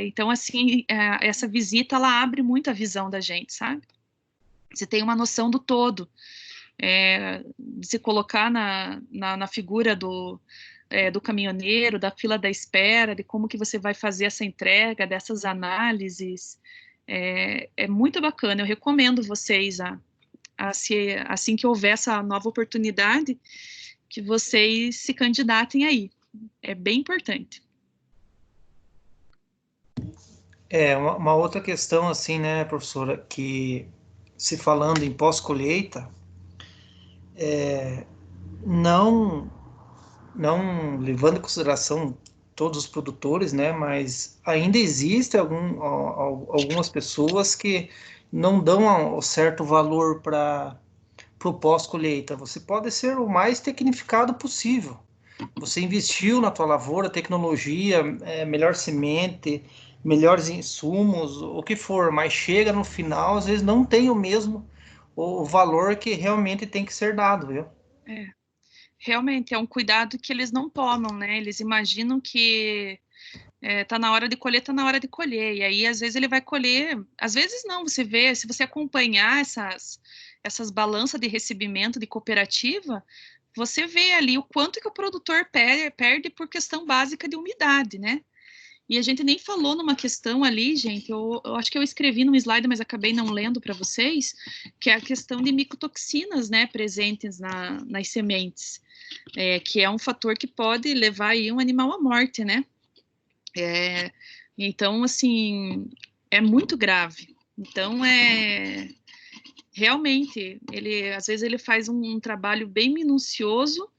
Então, assim, essa visita, ela abre muito a visão da gente, sabe? Você tem uma noção do todo, de se colocar na figura do caminhoneiro, da fila da espera, de como que você vai fazer essa entrega, dessas análises. É muito bacana, eu recomendo vocês, assim que houver essa nova oportunidade, que vocês se candidatem aí. É bem importante. Uma outra questão, assim, né, professora, que se falando em pós-colheita, não levando em consideração todos os produtores, né, mas ainda existe algumas pessoas que não dão um certo valor para o pós-colheita. Você pode ser o mais tecnificado possível. Você investiu na tua lavoura, tecnologia, melhor semente, melhores insumos, o que for, mas chega no final, às vezes não tem o valor que realmente tem que ser dado, viu? Realmente, é um cuidado que eles não tomam, né? Eles imaginam que tá na hora de colher, tá na hora de colher. E aí, às vezes, ele vai colher, às vezes não, você vê, se você acompanhar essas balanças de recebimento de cooperativa, você vê ali o quanto que o produtor perde por questão básica de umidade, né? E a gente nem falou numa questão ali, gente, eu acho que eu escrevi num slide, mas acabei não lendo para vocês, que é a questão de micotoxinas, né, presentes nas sementes, que é um fator que pode levar aí um animal à morte, né? Então, assim, é muito grave. Então, realmente, às vezes ele faz um trabalho bem minucioso,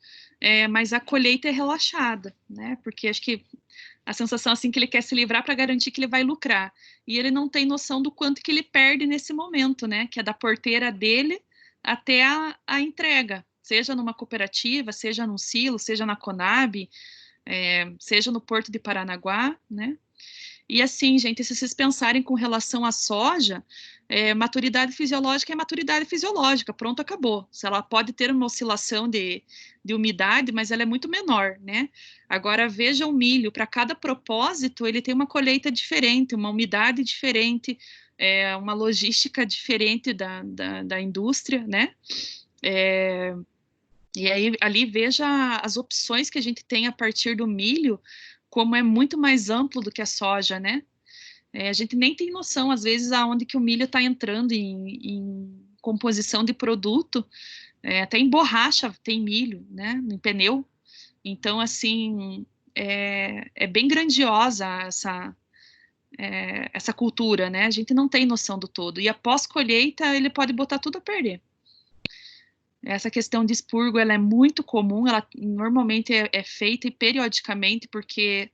mas a colheita é relaxada, né? Porque acho que a sensação assim que ele quer se livrar para garantir que ele vai lucrar. E ele não tem noção do quanto que ele perde nesse momento, né? Que é da porteira dele até a entrega, seja numa cooperativa, seja num silo, seja na Conab, seja no Porto de Paranaguá, né? E assim, gente, se vocês pensarem com relação à soja, maturidade fisiológica é maturidade fisiológica, pronto, acabou. Se ela pode ter uma oscilação de umidade, mas ela é muito menor, né? Agora, veja o milho, para cada propósito, ele tem uma colheita diferente, uma umidade diferente, uma logística diferente da indústria, né? E aí, ali, veja as opções que a gente tem a partir do milho, como é muito mais amplo do que a soja, né? A gente nem tem noção, às vezes, aonde que o milho está entrando em composição de produto, até em borracha tem milho, né? Em pneu. Então, assim, é bem grandiosa essa cultura, né? A gente não tem noção do todo. E após colheita, ele pode botar tudo a perder. Essa questão de expurgo, ela é muito comum, ela normalmente é feita e periodicamente, porque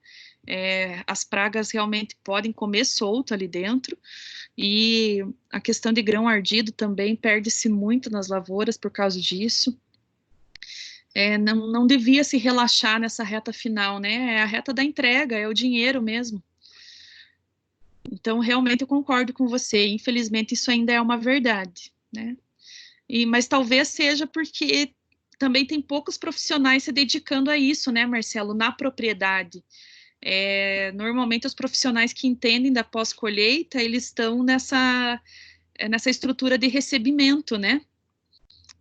as pragas realmente podem comer solto ali dentro, e a questão de grão ardido também perde-se muito nas lavouras por causa disso. Não devia se relaxar nessa reta final, né? É a reta da entrega, é o dinheiro mesmo. Então, realmente eu concordo com você, infelizmente isso ainda é uma verdade, né? Mas talvez seja porque também tem poucos profissionais se dedicando a isso, né, Marcelo, na propriedade. Normalmente os profissionais que entendem da pós-colheita, eles estão nessa estrutura de recebimento, né?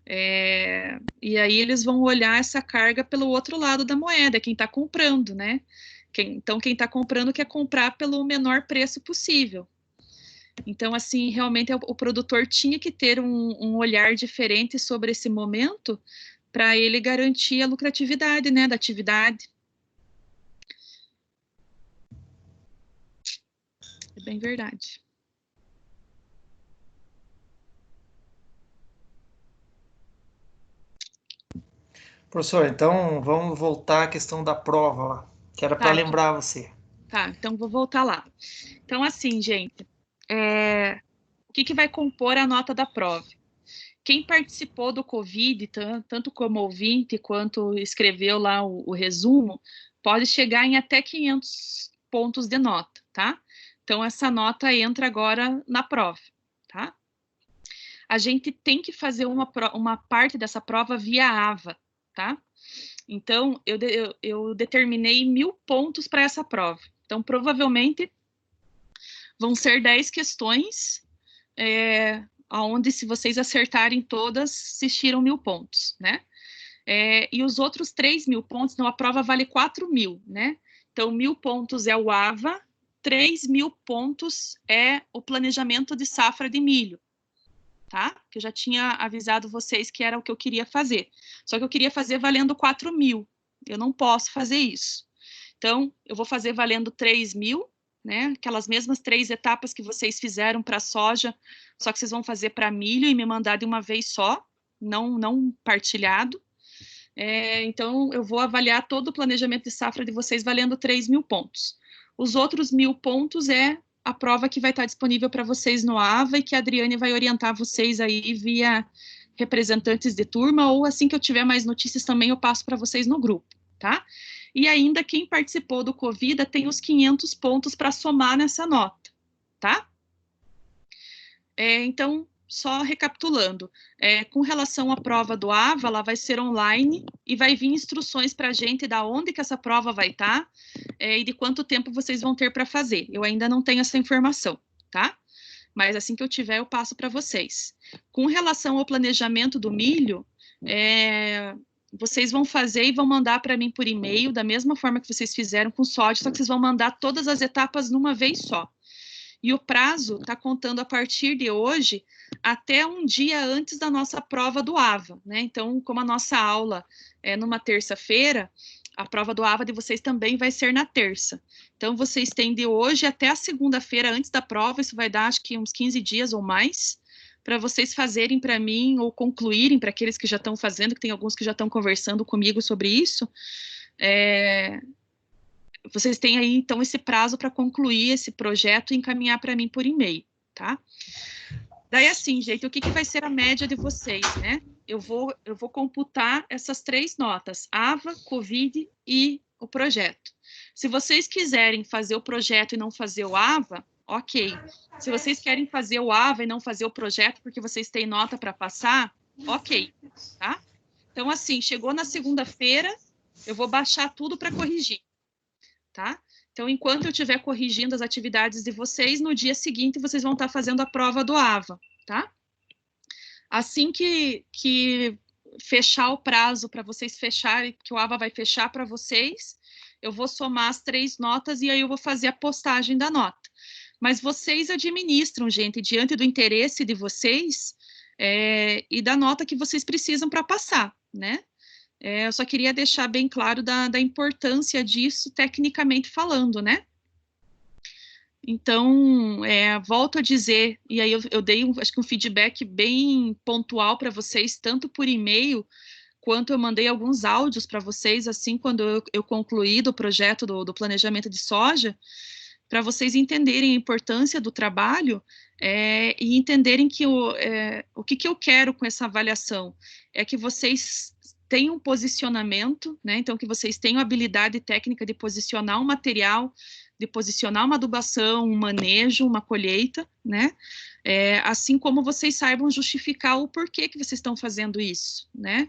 E aí eles vão olhar essa carga pelo outro lado da moeda, quem está comprando, né? Então, quem está comprando quer comprar pelo menor preço possível. Então, assim, realmente o produtor tinha que ter um olhar diferente sobre esse momento para ele garantir a lucratividade, né, da atividade. É bem verdade. Professor, então vamos voltar à questão da prova lá, que era para Tá, lembrar você. Tá, então vou voltar lá. Então, assim, gente, o que vai compor a nota da prova? Quem participou do COVID, tanto como ouvinte quanto escreveu lá o resumo, pode chegar em até 500 pontos de nota, tá? Então, essa nota entra agora na prova, tá? A gente tem que fazer uma parte dessa prova via AVA, tá? Então, eu determinei 1000 pontos para essa prova. Então, provavelmente, vão ser 10 questões, onde, se vocês acertarem todas, vocês tiram 1000 pontos, né? E os outros 3.000 pontos, então, a prova vale 4.000, né? Então, 1000 pontos é o AVA, 3.000 pontos é o planejamento de safra de milho, tá? Que eu já tinha avisado vocês que era o que eu queria fazer. Só que eu queria fazer valendo 4.000. Eu não posso fazer isso. Então, eu vou fazer valendo 3.000, né? Aquelas mesmas 3 etapas que vocês fizeram para soja, só que vocês vão fazer para milho e me mandar de uma vez só, não partilhado. Então, eu vou avaliar todo o planejamento de safra de vocês valendo 3.000 pontos. Os outros 1.000 pontos é a prova que vai estar disponível para vocês no AVA e que a Adriane vai orientar vocês aí via representantes de turma, ou assim que eu tiver mais notícias também eu passo para vocês no grupo, tá? E ainda quem participou do Covida tem os 500 pontos para somar nessa nota, tá? Então, só recapitulando, com relação à prova do AVA, ela vai ser online e vai vir instruções para a gente da onde que essa prova vai estar e de quanto tempo vocês vão ter para fazer. Eu ainda não tenho essa informação, tá? Mas assim que eu tiver, eu passo para vocês. Com relação ao planejamento do milho, vocês vão fazer e vão mandar para mim por e-mail, da mesma forma que vocês fizeram com soja, só que vocês vão mandar todas as etapas numa vez só. E o prazo está contando a partir de hoje até um dia antes da nossa prova do AVA, né? Então, como a nossa aula é numa terça-feira, a prova do AVA de vocês também vai ser na terça. Então, vocês têm de hoje até a segunda-feira antes da prova, isso vai dar, acho que uns 15 dias ou mais, para vocês fazerem para mim, ou concluírem para aqueles que já estão fazendo, que tem alguns que já estão conversando comigo sobre isso, vocês têm aí, então, esse prazo para concluir esse projeto e encaminhar para mim por e-mail, tá? Daí, assim, gente, o que vai ser a média de vocês, né? Eu vou computar essas 3 notas, AVA, COVID e o projeto. Se vocês quiserem fazer o projeto e não fazer o AVA, ok. Se vocês querem fazer o AVA e não fazer o projeto porque vocês têm nota para passar, ok, tá? Então, assim, chegou na segunda-feira, eu vou baixar tudo para corrigir, tá? Então, enquanto eu estiver corrigindo as atividades de vocês, no dia seguinte vocês vão estar fazendo a prova do AVA, tá? Assim que fechar o prazo para vocês fecharem, que o AVA vai fechar para vocês, eu vou somar as 3 notas e aí eu vou fazer a postagem da nota. Mas vocês administram, gente, diante do interesse de vocês e da nota que vocês precisam para passar, né? Eu só queria deixar bem claro da importância disso, tecnicamente falando, né? Então, volto a dizer, e aí eu dei, acho que um feedback bem pontual para vocês, tanto por e-mail, quanto eu mandei alguns áudios para vocês, assim, quando eu concluí do projeto do planejamento de soja, para vocês entenderem a importância do trabalho e entenderem que o que eu quero com essa avaliação é que vocês tenham um posicionamento, né? Então, que vocês tenham habilidade técnica de posicionar um material, de posicionar uma adubação, um manejo, uma colheita, né? Assim como vocês saibam justificar o porquê que vocês estão fazendo isso, né?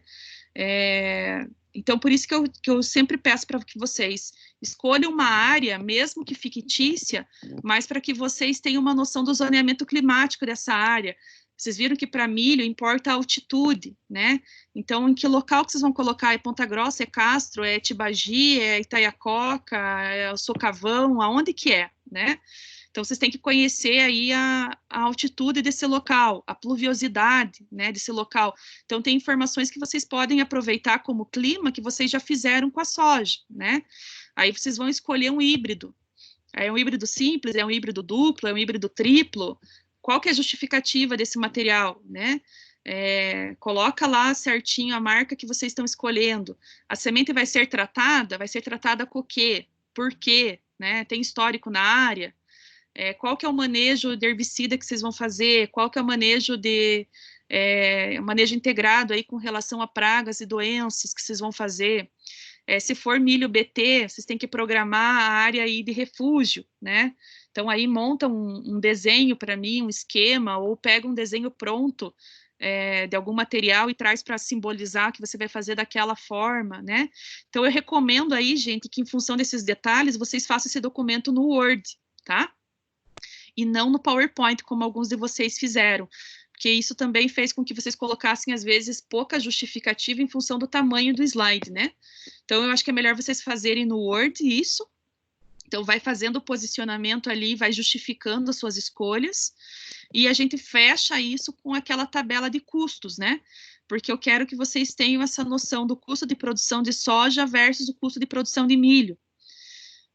Então, por isso que eu sempre peço para que vocês escolham uma área, mesmo que fictícia, mas para que vocês tenham uma noção do zoneamento climático dessa área. Vocês viram que para milho importa a altitude, né? Então, em que local que vocês vão colocar? É Ponta Grossa, é Castro, é Tibagi, é Itaiacoca, é o Socavão, aonde que é, né? Então, vocês têm que conhecer aí a altitude desse local, a pluviosidade, né, desse local. Então, tem informações que vocês podem aproveitar como clima que vocês já fizeram com a soja, né? Aí vocês vão escolher um híbrido. É um híbrido simples, é um híbrido duplo, é um híbrido triplo? Qual que é a justificativa desse material, né? Coloca lá certinho a marca que vocês estão escolhendo. A semente vai ser tratada com o quê? Por quê? Né? Tem histórico na área? Qual que é o manejo de herbicida que vocês vão fazer? Qual que é o manejo manejo integrado aí com relação a pragas e doenças que vocês vão fazer? Se for milho BT, vocês têm que programar a área aí de refúgio, né? Então, aí monta um desenho para mim, um esquema, ou pega um desenho pronto de algum material e traz para simbolizar que você vai fazer daquela forma, né? Então, eu recomendo aí, gente, que em função desses detalhes, vocês façam esse documento no Word, tá? E não no PowerPoint, como alguns de vocês fizeram, porque isso também fez com que vocês colocassem, às vezes, pouca justificativa em função do tamanho do slide, né? Então, eu acho que é melhor vocês fazerem no Word isso. Então, vai fazendo o posicionamento ali, vai justificando as suas escolhas, e a gente fecha isso com aquela tabela de custos, né? Porque eu quero que vocês tenham essa noção do custo de produção de soja versus o custo de produção de milho.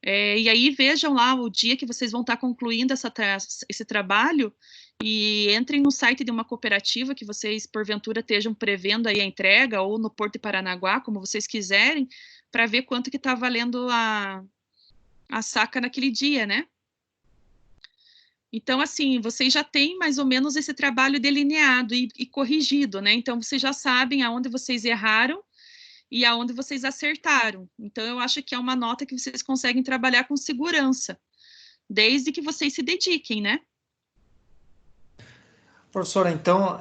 E aí, vejam lá o dia que vocês vão estar concluindo esse trabalho, e entrem no site de uma cooperativa que vocês, porventura, estejam prevendo aí a entrega, ou no Porto de Paranaguá, como vocês quiserem, para ver quanto que está valendo a saca naquele dia, né? Então, assim, vocês já têm mais ou menos esse trabalho delineado e corrigido, né? Então, vocês já sabem aonde vocês erraram e aonde vocês acertaram. Então, eu acho que é uma nota que vocês conseguem trabalhar com segurança, desde que vocês se dediquem, né? Professora, então,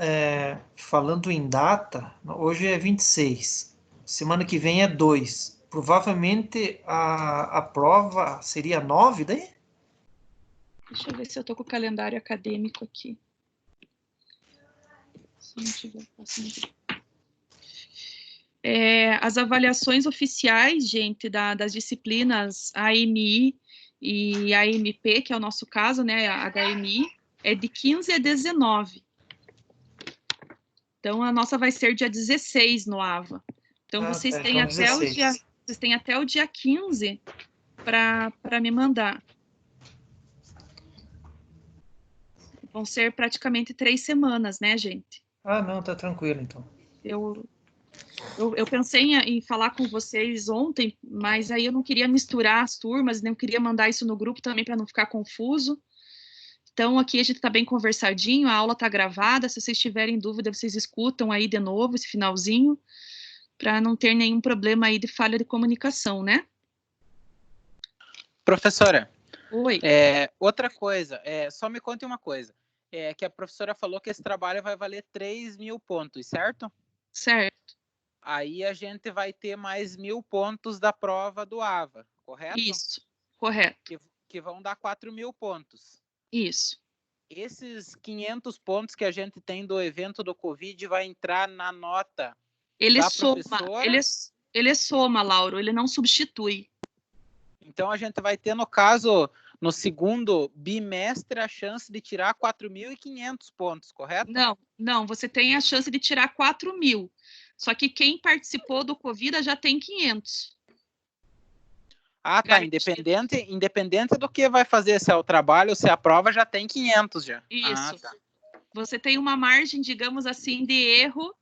falando em data, hoje é 26, semana que vem é 2. Provavelmente a prova seria 9 daí? Deixa eu ver se eu estou com o calendário acadêmico aqui. Se não tiver, as avaliações oficiais, gente, das disciplinas AMI e AMP, que é o nosso caso, né, a HMI, é de 15 a 19. Então, a nossa vai ser dia 16 no AVA. Então, vocês têm então até 16. Vocês têm até o dia 15 para me mandar. Vão ser praticamente 3 semanas, né, gente? Não, tá tranquilo, então. Eu pensei em falar com vocês ontem, mas aí eu não queria misturar as turmas, não queria mandar isso no grupo também para não ficar confuso. Então, aqui a gente está bem conversadinho, a aula está gravada, se vocês tiverem dúvida, vocês escutam aí de novo esse finalzinho, para não ter nenhum problema aí de falha de comunicação, né? Professora. Oi. Outra coisa, só me conte uma coisa, que a professora falou que esse trabalho vai valer 3.000 pontos, certo? Certo. Aí a gente vai ter mais 1.000 pontos da prova do AVA, correto? Isso, correto. Que vão dar 4.000 pontos. Isso. Esses 500 pontos que a gente tem do evento do Covid vai entrar na nota da professora? Ele soma, Lauro, ele não substitui. Então, a gente vai ter, no caso, no segundo bimestre, a chance de tirar 4.500 pontos, correto? Não, você tem a chance de tirar 4.000. Só que quem participou do Covid já tem 500. Tá, independente do que vai fazer, se é o trabalho ou se é a prova, já tem 500 já. Isso. Tá. Você tem uma margem, digamos assim, de erro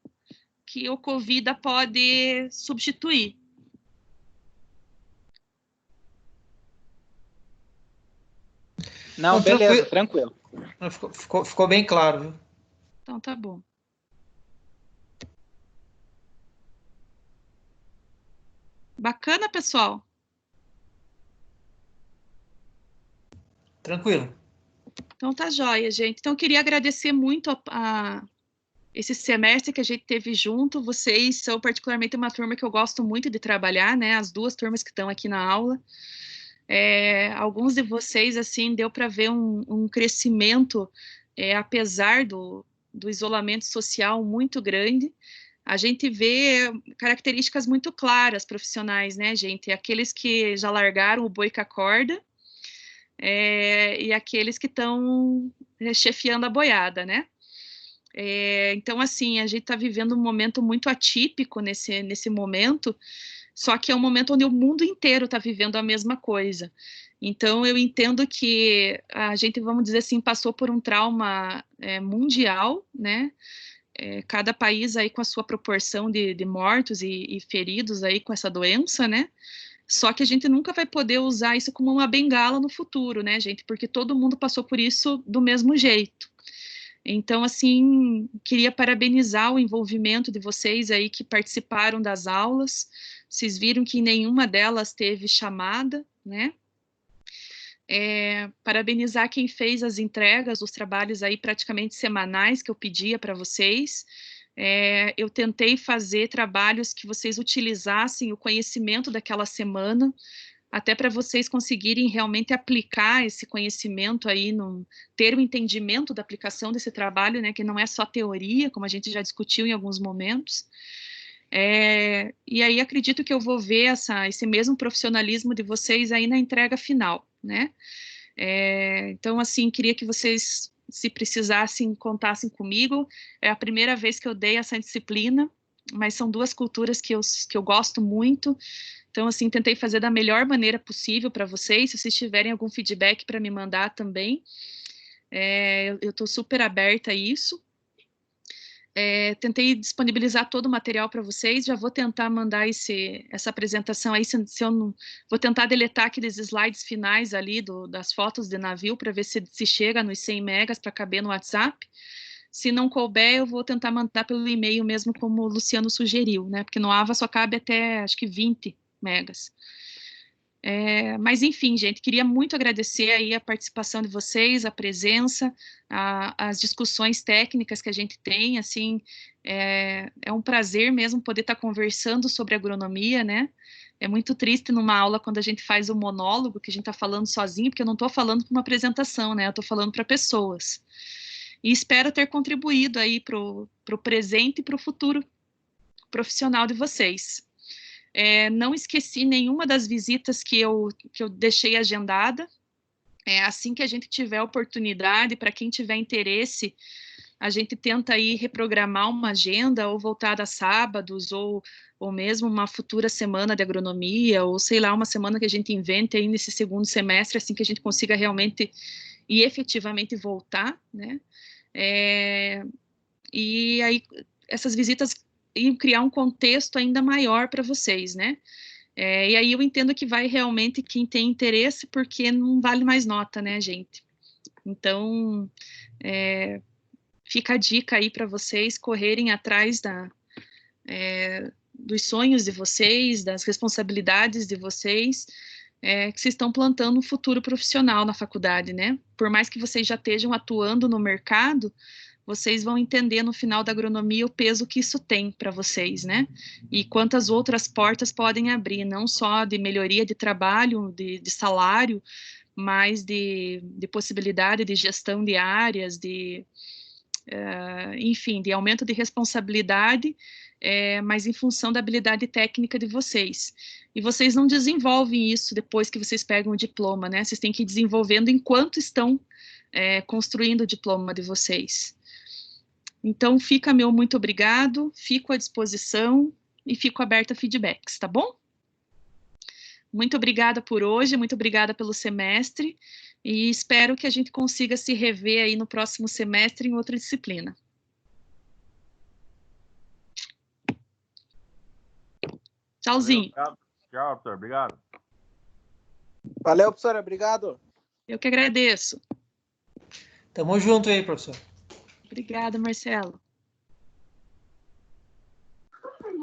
que o Covid pode substituir. Não, beleza, tranquilo. Ficou bem claro, viu? Então, tá bom. Bacana, pessoal? Tranquilo. Então, tá jóia, gente. Então, eu queria agradecer muito esse semestre que a gente teve junto. Vocês são particularmente uma turma que eu gosto muito de trabalhar, né? As 2 turmas que estão aqui na aula. Alguns de vocês, assim, deu para ver um crescimento, apesar do isolamento social muito grande. A gente vê características muito claras profissionais, né, gente? Aqueles que já largaram o boi com a corda, e aqueles que estão chefiando a boiada, né? Então, assim, a gente está vivendo um momento muito atípico nesse momento, só que é um momento onde o mundo inteiro está vivendo a mesma coisa. Então, eu entendo que a gente, vamos dizer assim, passou por um trauma mundial, né? Cada país aí com a sua proporção de mortos e feridos aí com essa doença, né? Só que a gente nunca vai poder usar isso como uma bengala no futuro, né, gente? Porque todo mundo passou por isso do mesmo jeito. Então, assim, queria parabenizar o envolvimento de vocês aí que participaram das aulas. Vocês viram que nenhuma delas teve chamada, né? Parabenizar quem fez as entregas, os trabalhos aí praticamente semanais que eu pedia para vocês. Eu tentei fazer trabalhos que vocês utilizassem o conhecimento daquela semana, até para vocês conseguirem realmente aplicar esse conhecimento aí, ter o entendimento da aplicação desse trabalho, né, que não é só teoria, como a gente já discutiu em alguns momentos. E aí acredito que eu vou ver esse mesmo profissionalismo de vocês aí na entrega final, né? Então, assim, queria que vocês, se precisassem, contassem comigo. É a primeira vez que eu dei essa disciplina, mas são duas culturas que eu gosto muito. Então, assim, tentei fazer da melhor maneira possível para vocês. Se vocês tiverem algum feedback para me mandar também, eu estou super aberta a isso. Tentei disponibilizar todo o material para vocês, já vou tentar mandar essa apresentação aí, se eu não, vou tentar deletar aqueles slides finais ali das fotos de navio, para ver se chega nos 100 megas para caber no WhatsApp. Se não couber, eu vou tentar mandar pelo e-mail mesmo, como o Luciano sugeriu, né, porque no AVA só cabe até, acho que 20 megas. Mas, enfim, gente, queria muito agradecer aí a participação de vocês, a presença, as discussões técnicas que a gente tem, assim, é um prazer mesmo poder estar conversando sobre agronomia, né? É muito triste numa aula quando a gente faz o monólogo, que a gente está falando sozinho, porque eu não estou falando para uma apresentação, né? Eu estou falando para pessoas. E espero ter contribuído aí para o presente e para o futuro profissional de vocês. Não esqueci nenhuma das visitas que eu deixei agendada. Assim que a gente tiver oportunidade, para quem tiver interesse, a gente tenta aí reprogramar uma agenda, ou voltar a sábados, ou mesmo uma futura semana de agronomia, ou sei lá, uma semana que a gente invente aí nesse segundo semestre, assim que a gente consiga realmente e efetivamente voltar, né? E aí essas visitas iam criar um contexto ainda maior para vocês, né? E aí eu entendo que vai realmente quem tem interesse, porque não vale mais nota, né, gente? Então, fica a dica aí para vocês correrem atrás dos sonhos de vocês, das responsabilidades de vocês, que vocês estão plantando um futuro profissional na faculdade, né? Por mais que vocês já estejam atuando no mercado, vocês vão entender no final da agronomia o peso que isso tem para vocês, né? E quantas outras portas podem abrir, não só de melhoria de trabalho, de salário, mas de possibilidade de gestão de áreas, enfim, de aumento de responsabilidade, mas em função da habilidade técnica de vocês. E vocês não desenvolvem isso depois que vocês pegam o diploma, né? Vocês têm que ir desenvolvendo enquanto estão construindo o diploma de vocês. Então, fica meu muito obrigado, fico à disposição e fico aberta a feedbacks, tá bom? Muito obrigada por hoje, muito obrigada pelo semestre, e espero que a gente consiga se rever aí no próximo semestre em outra disciplina. Tchauzinho. Tchau, professor. Obrigado. Valeu, professora. Obrigado. Eu que agradeço. Tamo junto aí, professor. Obrigada, Marcelo.